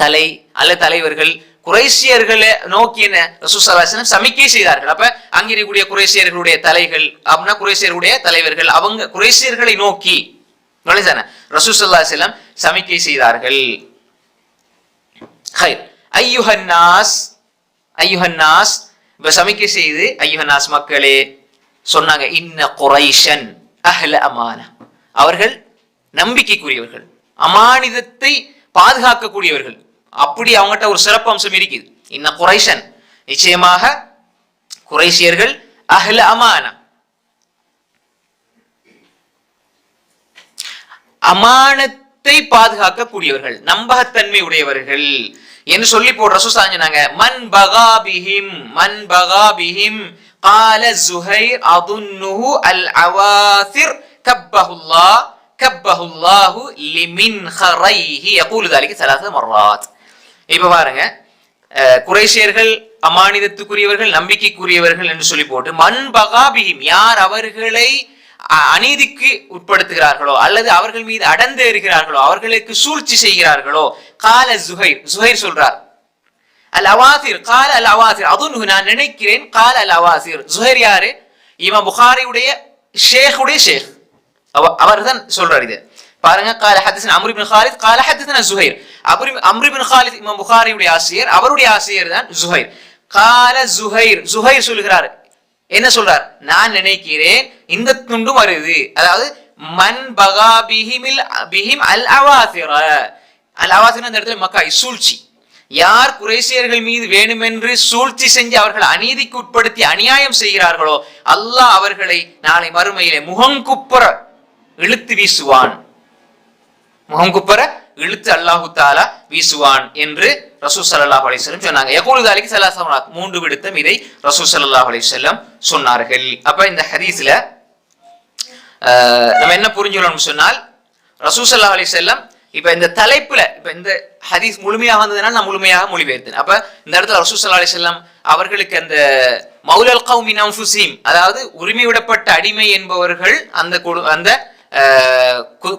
தலை அல்ல தலைவர்கள், குறைஷியர்களை நோக்கி என்ன ரசூல் ஸல்லல்லாஹு அலைஹி வஸல்லம் சமிக்கை செய்தார்கள். அப்ப அங்க இருக்கக்கூடிய குறைஷியர்களுடைய தலைகள் அப்படின்னா குறைஷியர்களுடைய தலைவர்கள், அவங்க குறைஷியர்களை நோக்கி ரசூல் ஸல்லல்லாஹு அலைஹி வஸல்லம் சமிக்கை செய்தார்கள். ஹைர் அய்யுஹன் நாஸ் சமிக்கை செய்து அய்யுஹன் நாஸ் மக்களே சொன்னாங்க, இன்ன குரைஷன் அஹ்ல அமானா, அவர்கள் நம்பிக்கைக்குரியவர்கள், அமானிதத்தை பாதுகாக்கக்கூடியவர்கள். அப்படி அவங்ககிட்ட ஒரு சிறப்பு அம்சம் இருக்குது. இன்ன குரைஷன், நிச்சயமாக குறைஷியர்கள் அஹ்ல அமானா, அமானத்தை பாதுகாக்கக்கூடியவர்கள், நம்பகத்தன்மை உடையவர்கள் என்று சொல்லி போடுற ரசூல் சொன்னாங்க. மன் பகா பிஹிம் قال زهير اظنه العواثر كبه الله لمنخريه يقول ذلك 3 مرات. இப்ப பாருங்க, குறைஷியர்கள் அமானிதத்துக்குரியவர்கள், நம்பிக்கைக்குரியவர்கள் என்று சொல்லி போட்டு மன் பகா பிஹிம், யார் அவர்களை அநீதிக்கு உட்படுத்துகிறார்களோ அல்லது அவர்கள் மீது அடந்தேறுகிறார்களோ, அவர்களுக்கு சூழ்ச்சி செய்கிறார்களோ, கால ஜுஹைர் சொல்றார், அல் அவாசிர் கால அல் அவாசிர், அதுன்னு நான் நினைக்கிறேன், கால அல் அவாசிர். ஜுஹைர் யாரு? இமாம் புகாரியுடைய ஷேக்குடைய ஷேக், அவர் தான் சொல்றார். இது பாருங்க, கால ஹதீஸ்னா அம்ர் இப்னு காலித், கால ஹதீஸ்னா ஜுஹைர். அம்ர் இப்னு காலித் இமாம் புகாரியுடைய ஆசிரியர், அவருடைய ஆசிரியர் தான் ஜுஹைர். கால ஜுஹைர் சொல்கிறார், என்ன சொல்றார்? நான் நினைக்கிறேன் இந்த துண்டும் வருது, அதாவது மன் பகா பிஹிம் அல் அவாசிர, அல் அவாசிர அந்த இடத்துல மக்காய் சூழ்ச்சி, யார் குறைஷியர்கள் மீது வேணுமென்று சூழ்ச்சி செஞ்சு அவர்கள் அநீதிக்கு உட்படுத்தி அநியாயம் செய்கிறார்களோ அல்லாஹ் அவர்களை நாளை மறுமையிலே முகங்குப்புற இழுத்து வீசுவான், முகங்குப்புற இழுத்து அல்லாஹு தஆலா வீசுவான் என்று ரசூல் ஸல்லல்லாஹு அலைஹி வஸல்லம் சொன்னாங்க. யகூலு ذلك 3 مرات, 3 விடுத்தம் இதை ரசூல் ஸல்லல்லாஹு அலைஹி வஸல்லம் சொன்னார்கள். அப்ப இந்த ஹதீஸ்ல நம்ம என்ன புரிஞ்சுக்கணும்னு சொன்னால், ரசூல் ஸல்லல்லாஹு அலைஹி வஸல்லம் இப்ப இந்த தலைப்புல இப்ப இந்த ஹதீஸ் முழுமையாக வந்ததுனால நான் முழுமையாக மொழிபெயர்த்தேன். அப்ப இந்த இடத்துல ரசூல் ஸல்லல்லாஹு அலைஹி வஸல்லம் அவர்களுக்கு அந்த மௌலல் கௌமி மின் அன்ஃபுஸிஹிம், அதாவது உரிமை விடப்பட்ட அடிமை என்பவர்கள் அந்த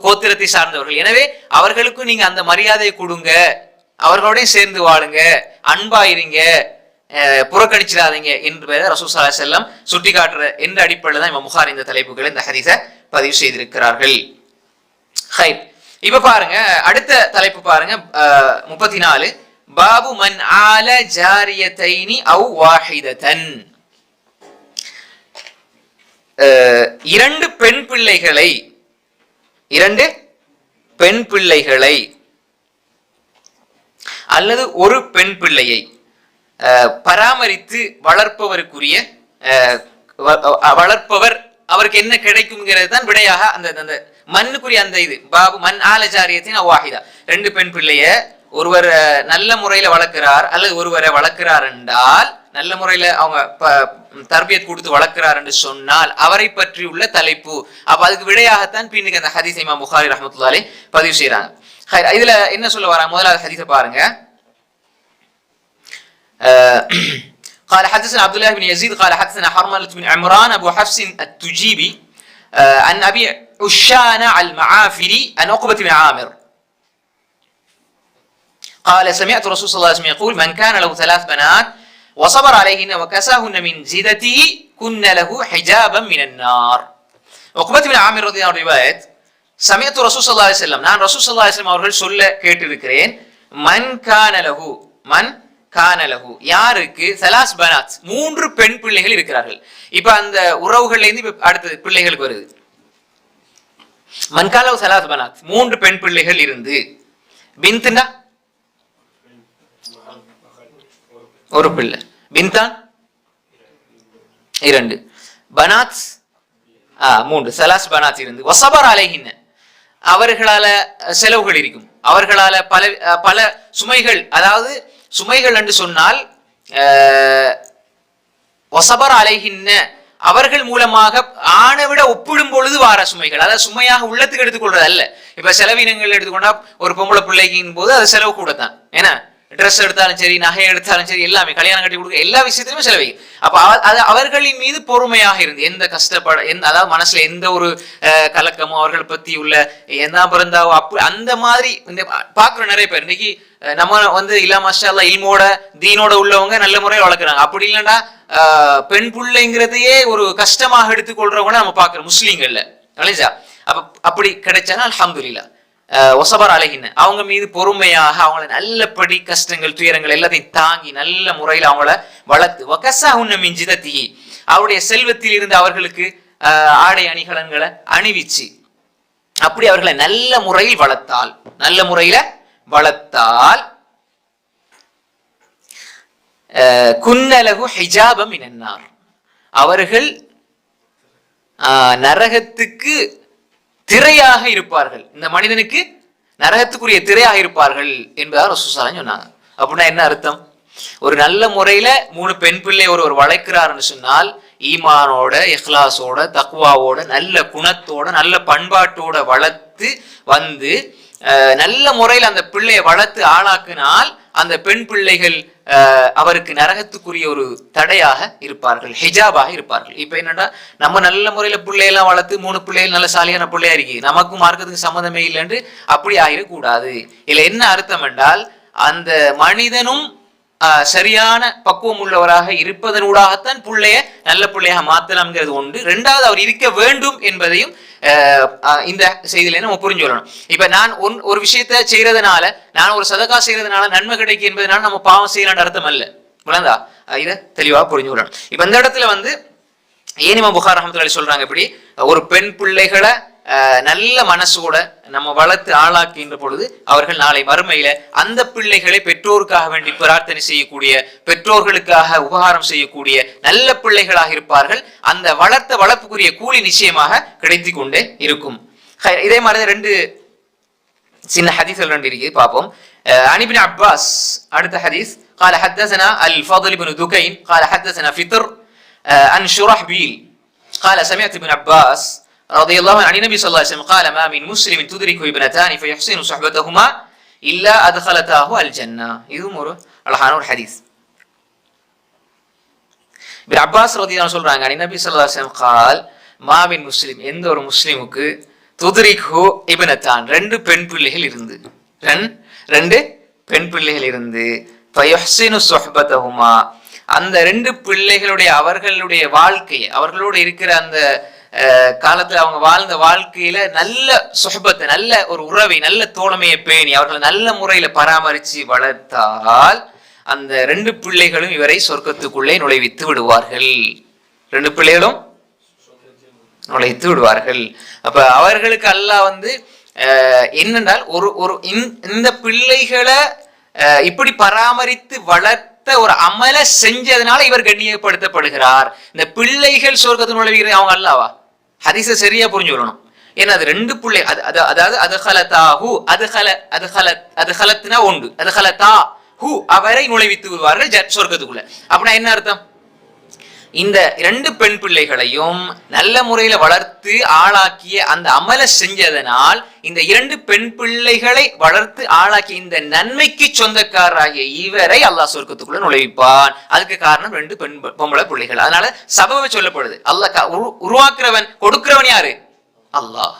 கோத்திரத்தை சார்ந்தவர்கள். எனவே அவர்களுக்கும் நீங்க அந்த மரியாதையை கொடுங்க, அவர்களோட சேர்ந்து வாழுங்க, அன்பாயிருங்க, புறக்கணிச்சிடாதீங்க என்பதை ரசூல் ஸல்லல்லாஹு அலைஹி வஸல்லம் சுட்டி காட்டுற என்ற அடிப்படையில் தான் இமாம் புகாரி இந்த தலைப்புகளை இந்த ஹதீஸை பதிவு செய்திருக்கிறார்கள். ஹைர், இப்ப பாருங்க அடுத்த தலைப்பு பாருங்க 34 பாபு மன் ஆல ஜாரியத்தைனி அவ் வாஹிதத்தன். இரண்டு பெண் பிள்ளைகளை அல்லது ஒரு பெண் பிள்ளையை பராமரித்து வளர்ப்பவர் அவருக்கு என்ன கிடைக்கும்ங்கிறது தான் விடையாக அந்த மண்ணுக்குரிய அந்த இது பாபு மன் ஆல ஜாரியத்தின் வாஹிதா. ரெண்டு பெண் பிள்ளைய ஒருவர் நல்ல முறையில வளர்க்கிறார் அல்லது ஒருவரை வளர்க்கிறார் என்றால், நல்ல முறையில அவங்க தர்பியத் கொடுத்து வளர்க்கிறார் என்று சொன்னால் அவரை பற்றி உள்ள தலைப்பு. அப்ப அதுக்கு விடையாகத்தான் பின்னுக்கு அந்த ஹதீஸ் இமாம் புகாரி ரஹ்மத்துல்லாஹி அலைஹி பதிவு செய்யறாங்க. இதுல என்ன சொல்ல வராங்க, முதல்ல ஹதீஸை பாருங்க. قال حدثنا عبد الله بن يزيد قال حدثنا حرملة بن عمران أبو حفص التجيبي عن أبي عشان المعافري عن عقبة بن عامر قال سمعت رسول صلى الله عليه وسلم يقول من كان له 3 بنات وصبر عليهن وكساهن من زيدته كن له حجابا من النار. عقبة بن عامر رضي الله عنه رواية سمعت رسول صلى الله عليه وسلم, நான் ரசூல் ஸல்லல்லாஹு அலைஹி வஸல்லம் அவர்கள் சொல்ல கேட்டிருக்கிறேன். மன் கான லஹு யாருக்கு 3 பனாத் 3 பெண் பிள்ளைகள் இருக்கிறார்கள். இப்ப அந்த உறவுகள்ல இருந்து அடுத்தது பிள்ளைகளுக்கு வருது. மன் கான லஹு 3 பனாத் 3 பெண் பிள்ளைகள் இருந்து, பின்த்னா ஒரு பிள்ளை, பின்தான் 2, பனாத் 3, 3 பனாத் இருந்து வஸபர் அலைஹின்ன அவர்களால செலவுகள் இருக்கும், அவர்களால பல சுமைகள், அதாவது சுமைகள் என்று சொன்னால் வஸபர் அலைஹின்ன அவர்கள் மூலமாக ஆணை விட ஒப்பிடும் பொழுது வார சுமைகள், அதாவது சுமையாக உள்ளத்துக்கு எடுத்துக்கொள்றது அல்ல. இப்ப செலவினங்கள் எடுத்துக்கொண்டா ஒரு பொம்பளை பிள்ளைக்கும் போது அது செலவு கூட தான். ஏன்னா ட்ரெஸ் எடுத்தாலும் சரி, நகை எடுத்தாலும் சரி, எல்லாமே கல்யாணம் கட்டி கொடுக்க எல்லா விஷயத்திலுமே செலவு. அப்ப அவர்களின் மீது பொறுமையாக இருந்து எந்த அதாவது மனசுல எந்த ஒரு கலக்கமோ அவர்களை பத்தி உள்ள என்ன பிறந்தாவோ அந்த மாதிரி பாக்குற நிறைய பேர் இன்னைக்கு நம்ம இல்ல மாஷா அல்லாஹ் இல்மோட தீனோட உள்ளவங்க நல்ல முறையில் வளர்க்குறாங்க. அப்படி இல்லைன்னா பெண் பிள்ளைங்கிறதையே ஒரு கஷ்டமாக எடுத்துக்கொள்றவங்க நம்ம பாக்குறோம் முஸ்லீம்கள்ல. அப்படி கிடைச்சாங்க அல்ஹம்துலில்லாஹ். வஸபர் அலைஹின்ன அவங்க மீது பொறுமையாக அவங்கள நல்லபடி கஷ்டங்கள் துயரங்கள் எல்லாத்தையும் தாங்கி நல்ல முறையில் அவங்கள வளர்த்து வகஸஹுன்ன மின் ஜிதத்திஹி அவருடைய செல்வத்தில் இருந்து அவர்களுக்கு ஆடை அணிகலன்களை அணிவிச்சு அப்படி அவர்களை நல்ல முறையில் வளர்த்தால் குன்னலகு ஹிஜாபம் மினன்னார் அவர்கள் நரகத்துக்கு திரையாக இருப்பார்கள், இந்த மனிதனுக்கு நரகத்துக்குரிய திரையாக இருப்பார்கள் என்பதாக ரசூல் ஸல்லல்லாஹு அலைஹி வஸல்லம் சொன்னாங்க. அப்படின்னா என்ன அர்த்தம்? ஒரு நல்ல முறையில 3 பெண் பிள்ளை ஒருவர் வளர்க்கிறார்னு சொன்னால் ஈமானோட இஹ்லாஸோட தக்வாவோட நல்ல குணத்தோட நல்ல பண்பாட்டோட வளர்த்து வந்து நல்ல முறையில் அந்த பிள்ளையை வளர்த்து ஆளாக்கினால் அந்த பெண் பிள்ளைகள் அவருக்கு நரகத்துக்குரிய ஒரு தடையாக இருப்பார்கள், ஹிஜாபாக இருப்பார்கள். இப்ப என்னன்னா நம்ம நல்ல முறையில பிள்ளையெல்லாம் வளர்த்து 3 பிள்ளைகள் நல்ல சாலியான பிள்ளையா இருக்கு, நமக்கும் மார்க்கத்துக்கு சம்மந்தமே இல்லைன்னு அப்படி ஆகிடக்கூடாது. இதுல என்ன அர்த்தம் என்றால் அந்த மனிதனும் சரியான பக்குவம் உள்ளவராக இருப்பதனூடாகத்தான் பிள்ளைய நல்ல பிள்ளையாக மாத்தலாம்ங்கிறது ஒன்று. 2வது அவர் இருக்க வேண்டும் என்பதையும் இந்த செய்தியில நம்ம புரிஞ்சு வரணும். இப்ப நான் ஒரு விஷயத்த செய்யறதுனால, நான் ஒரு சதகா செய்யறதுனால நன்மை கிடைக்கும் என்பதனால நம்ம பாவம் செய்யலான்னு அர்த்தம் அல்ல. புரியுதா? இதை தெளிவா புரிஞ்சு வரணும். இப்ப இந்த இடத்துல ஏன் இமாம் புகாரி ரஹ்மத்துல்லாஹி அலைஹி சொல்றாங்க, இப்படி ஒரு பெண் பிள்ளைகளை நல்ல மனசோட நம்ம வளர்த்து ஆளாக்கின்ற பொழுது அவர்கள் நாளை மறுமையில அந்த பிள்ளைகளை பெற்றோருக்காக வேண்டி பிரார்த்தனை செய்யக்கூடிய, பெற்றோர்களுக்காக உபகாரம் செய்யக்கூடிய நல்ல பிள்ளைகளாக இருப்பார்கள். அந்த வளர்ப்புக்குரிய கூலி நிச்சயமாக கிடைத்து கொண்டே இருக்கும். இதே மாதிரி 2 சின்ன ஹதீஸ்கள் 2 இருக்கு, பார்ப்போம். عن ابن عباس அடுத்த ஹதீஸ் قال حدثنا الفضل بن دكين قال حدثنا فطر عن شرحبيل قال سمعت ابن عباس ரலியல்லாஹு அன்ஹு நபி ஸல்லல்லாஹு அலைஹி வஸல்லம் قال ما من مسلم تدركه ابنتان فيحسن صحبتهما الا ادخلتاه الجنه. இதுவும் ஒரு அழகான ஒரு ஹதீஸ். இப்னு அப்பாஸ் ரலியல்லாஹு அன்ஹு சொல்றாங்க நபி ஸல்லல்லாஹு அலைஹி வஸல்லம் قال ما من مسلم எந்த ஒரு முஸ்லிமுக்கு துத்ரிகு இப்னதான் ரெண்டு பெண் பிள்ளைகள் இருந்து ரெண்டு பெண் பிள்ளைகள் இருந்து ஃபயஹ்சினு சுஹ்பதஹுமா அந்த ரெண்டு பிள்ளைகளுடைய அவர்களுடைய வாழ்க்கையை அவர்களோடு இருக்கிற அந்த காலத்துல அவங்க வாழ்ந்த வாழ்க்கையில நல்ல சுஹபத்தை நல்ல ஒரு உறவை நல்ல தோழமையை பேணி அவர்களை நல்ல முறையில பராமரிச்சு வளர்த்தால் அந்த ரெண்டு பிள்ளைகளும் இவரை சொர்க்கத்துக்குள்ளே நுழைவித்து விடுவார்கள். ரெண்டு பிள்ளைகளும் நுழைத்து விடுவார்கள். அப்ப அவர்களுக்கு அல்லாஹ் என்னென்றால் ஒரு இந்த பிள்ளைகளை இப்படி பராமரித்து வளர்த்த ஒரு அமல செஞ்சதுனால இவர் கண்ணியப்படுத்தப்படுகிறார். இந்த பிள்ளைகள் சொர்க்கத்து நுழைவுகிற அவங்க அல்லாவா? ஹதீஸ சரியா புரிஞ்சு வரணும். ஏன்னா அது ரெண்டு பிள்ளை அதாவது அதுகலத்னா உண்டு அதுகலத்தாஹு அவரை நுழைவித்து விடுவார்கள் சொர்க்கத்துக்குள்ள. அப்படின்னா என்ன அர்த்தம்? இந்த ரெண்டு பெண் பிள்ளைகளையும் நல்ல முறையில வளர்த்து ஆளாக்கிய அந்த அமல செஞ்சதனால் இந்த இரண்டு பெண் பிள்ளைகளை வளர்த்து ஆளாக்கிய இந்த நன்மைக்கு சொந்தக்காரராகிய இவரை அல்லாஹ் சொர்க்கத்துக்குள்ள நுழைவிப்பான். அதுக்கு காரணம் ரெண்டு பொம்பளை பிள்ளைகள். அதனால சபவை சொல்லப்படுது. அல்லாஹ் உருவாக்குறவன் கொடுக்கிறவன் யாரு? அல்லாஹ்.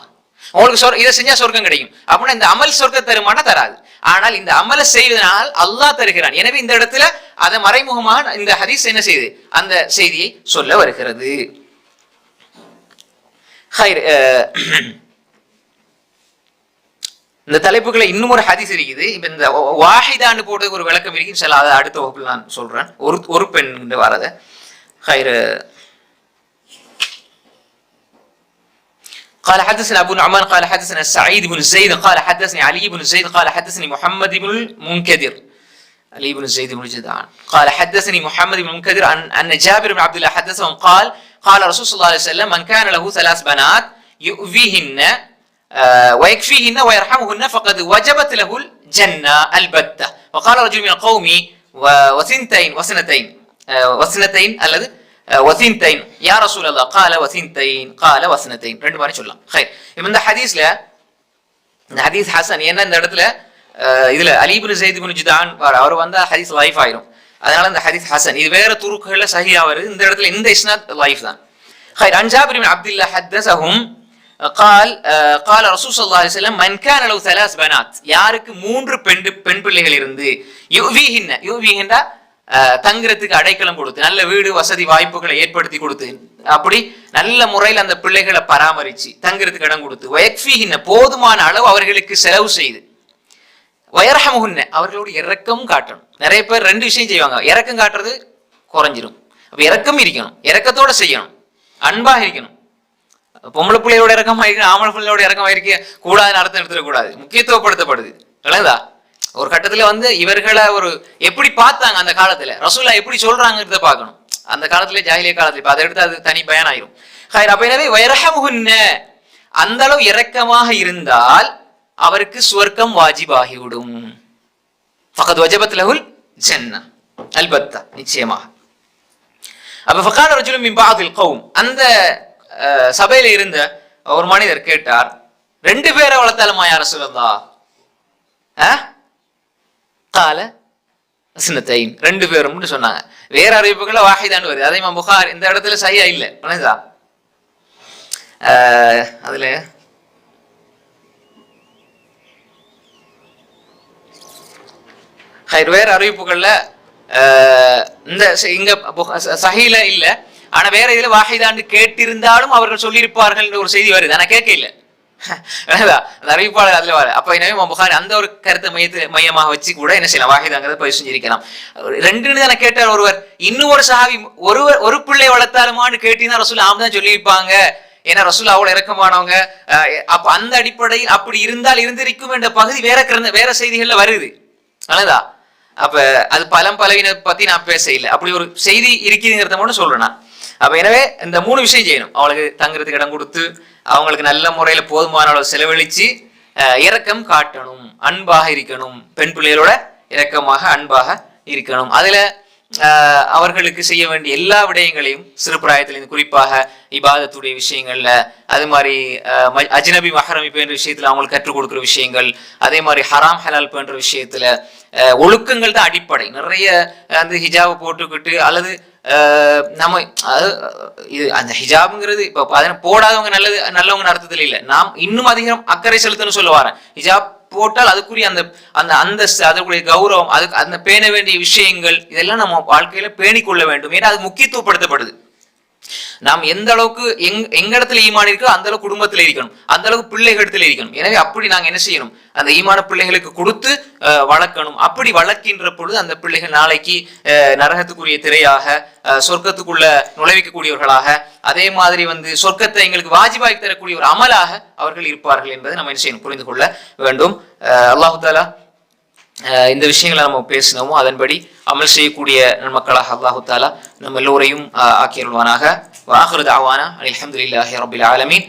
உங்களுக்கு இதை செஞ்சா சொர்க்கம் கிடைக்கும் அப்படின்னா இந்த அமல் சொர்க்கம் தருமானா தராது. ஆனால் இந்த அமல செய்வதனால் அல்லாஹ் தருகிறான். எனவே இந்த இடத்துல அதை மறைமுகமாக இந்த ஹதீஸ் என்ன செய்யுது? அந்த செய்தியை சொல்ல வருகிறது. இந்த தலைப்புகளை இன்னும் ஒரு ஹதீஸ் இருக்குது. இப்ப இந்த வாஹிதான்னு போட்டு ஒரு விளக்கம் இருக்கு. சில அதை அடுத்த வகுப்பில் நான் சொல்றேன். ஒரு பெண் வரத قال حدثنا أبو نعمان قال حدثنا سعيد بن زيد قال حدثني علي بن زيد قال حدثني محمد بن المنكدر علي بن زيد بن جدعان قال حدثني محمد بن المنكدر أن جابر بن عبد الله حدثهم قال قال رسول الله صلى الله عليه وسلم من كان له ثلاث بنات يؤذيهن ويكفيهن ويرحمهن فقد وجبت له الجنة البتة. وقال رجل من القوم وثنتين الذي وثنتين يا رسول الله قال وثنتين قال وثنتين ரெண்டு மாதிரி சொல்லலாம். இந்த ஹதீஸ்ல இந்த ஹதீஸ் ஹசன். ஏன்னா இந்த இடத்துல இதுல அலி இப்னு ஸைத் இப்னு ஜுதான் அவர் வந்தா ஹதீஸ் லைஃப் ஆயிரும். அதனால இந்த ஹதீஸ் ஹசன். இது வேற துருக்குகள்ல சஹீஹா வருது. இந்த இடத்துல இந்த இஸ்னாத் லைஃப் தான். عن جابر بن عبد الله حدثهم قال رسول صلى الله عليه وسلم من كان له ثلاث بنات யாருக்கு மூன்று பெண் பிள்ளைகள் இருந்து யுவிஹின்ன தங்குறதுக்கு அடைக்கலம் கொடுத்து நல்ல வீடு வசதி வாய்ப்புகளை ஏற்படுத்தி கொடுத்து அப்படி நல்ல முறையில் அந்த பிள்ளைகளை பராமரிச்சு தங்குறதுக்கு இடம் கொடுத்து வயக்ஃபீஹின்ன போதுமான அளவு அவர்களுக்கு செலவு செய்து வயர்ஹமுஹுன்ன அவர்களோடு இரக்கம் காட்டணும். நிறைய பேர் ரெண்டு விஷயம் செய்வாங்க. இரக்கம் காட்டுறது குறைஞ்சிரும். அப்ப இரக்கம் இருக்கணும், இரக்கத்தோட செய்யணும், அன்பாக இருக்கணும். பொம்பளை பிள்ளையோட இறக்கமா இருக்கணும், ஆம்பளை பிள்ளையோட இறக்கமா இருக்க கூடாதுன்னு அர்த்தம் எடுத்துடக்கூடாது. முக்கியத்துவப்படுத்தப்படுது. விளங்குதா? ஒரு கட்டத்துல இவர்களை ஒரு எப்படி பார்த்தாங்க அந்த காலத்துல, ரசூலா எப்படி சொல்றாங்கிறத பார்க்கணும். அந்த காலத்துல ஜாஹிலிய காலத்துல இப்ப அதை எடுத்து அது தனி பயன் ஆயிரும். அப்ப எனவே வயர்ஹமுஹுன்ன அந்த அளவு இரக்கமாக இருந்தால் அவருக்கு சுவர்க்கம் வாஜிபாகிவிடும். ஃபகத் வஜபத் லஹுல் ஜன்னah அல்பத்தா நிச்சயமாக. அப்ப ஃபகால ரஜுலுன் மின் பஅதில் கௌம் அந்த சபையில இருந்த ஒரு மனிதர் கேட்டார், ரெண்டு பேரை வளர்த்தாலுமா யா ரசூலல்லாஹ்? கால வஸ்னத்தைன் ரெண்டு பேரும் சொன்னாங்க. வேற அறிவிப்புகளை வாஹிதான் வருது. அதே இமாம் புகாரி இந்த இடத்துல சஹீஹா இல்ல. அதுல வேற அறிவிப்புகள்ல இந்த இங்க சஹீல இல்ல. ஆனா வேற இதுல வாஹிதான்னு கேட்டிருந்தாலும் அவர்கள் சொல்லியிருப்பார்கள் என்ற ஒரு செய்தி வருது. ஆனா கேட்க இல்ல அறிவிப்பாளர் அதுல வர. அப்ப எனவே புகாரி அந்த ஒரு கருத்தை மையமாக வச்சு கூட என்ன செய்யலாம், வாஹிதாங்கிறத பதிவு செஞ்சிருக்கலாம். ரெண்டுன்னு தானே கேட்டார் ஒருவர். இன்னும் ஒரு சஹாபி ஒரு பிள்ளை வளர்த்தாருமான்னு கேட்டீங்கன்னா ரசூல் ஆம் தான் சொல்லியிருப்பாங்க. ஏன்னா ரசூல் அவ்வளவு இறக்கமானவங்க. அப்ப அந்த அடிப்படையில் அப்படி இருந்தால் இருந்திருக்கும் என்ற பகுதி வேற செய்திகள்ல வருது. நல்லதா? அப்ப அது பலவீன பத்தி நான் பேச இல்லை. அப்படி ஒரு செய்தி இருக்குதுங்கிறத மட்டும் சொல்றேன் நான். அப்ப எனவே இந்த மூணு விஷயம் செய்யணும். அவங்களுக்கு தங்குறதுக்கு இடம் கொடுத்து அவங்களுக்கு நல்ல முறையில போதுமான அளவு செலவழிச்சு இரக்கம் காட்டணும், அன்பாக இருக்கணும், பெண் பிள்ளைகளோட இரக்கமாக அன்பாக இருக்கணும். அதுல அவர்களுக்கு செய்ய வேண்டிய எல்லா விடயங்களையும் சிறு பிராயத்திலிருந்து, குறிப்பாக இபாதத்துடைய விஷயங்கள்ல, அது மாதிரி அஜ்னபி மஹரம் என்ற விஷயத்துல அவங்களுக்கு கற்றுக் கொடுக்குற விஷயங்கள், அதே மாதிரி ஹராம் ஹலால் போன்ற விஷயத்துல ஒழுக்கங்கள் தான் அடிப்படை. நிறைய அந்த ஹிஜாபை போட்டுக்கிட்டு அல்லது நம்ம இது அந்த ஹிஜாப்ங்கிறது இப்போ போடாதவங்க நல்லவங்க அர்த்தத்தில் இல்லை. நாம் இன்னும் அதிகம் அக்கறை செலுத்தணும்னு சொல்ல வரேன். ஹிஜாப் போட்டால் அதுக்குரிய அந்த அந்த அந்தஸ்து, அதற்குரிய கௌரவம், அதுக்கு அந்த பேண வேண்டிய விஷயங்கள் இதெல்லாம் நம்ம வாழ்க்கையில பேணிக்கொள்ள வேண்டும். ஏன்னா அது முக்கியத்துவப்படுத்தப்படுது. நாம் எந்த அளவுக்கு எங்க இடத்துல ஈமான் இருக்கோ அந்த அளவுக்கு குடும்பத்தில் இருக்கணும், அந்த அளவுக்கு பிள்ளைகள் இடத்துல இருக்கணும். எனவே அப்படி நாங்க என்ன செய்யணும், அந்த ஈமான பிள்ளைகளுக்கு கொடுத்து வளர்க்கணும். அப்படி வளர்க்கின்ற பொழுது அந்த பிள்ளைகள் நாளைக்கு நரகத்துக்குரிய திரையாக, சொர்க்கத்துக்குள்ள நுழைவிக்கக்கூடியவர்களாக, அதே மாதிரி சொர்க்கத்தை எங்களுக்கு வாஜிபாக்கி தரக்கூடிய ஒரு அமலாக அவர்கள் இருப்பார்கள் என்பதை நம்ம என்ன செய்யணும், புரிந்து கொள்ள வேண்டும். அல்லாஹு தஆலா இந்த விஷயங்களை நம்ம பேசினோமோ அதன்படி அமல் செய்யக்கூடிய மக்களாக அல்லாஹு தஆலா நம்ம எல்லோரையும் ஆக்கியருள்வானாக. வஆகிரு தஅவானா அல்ஹம்துலில்லாஹி ரப்பில் ஆலமீன்.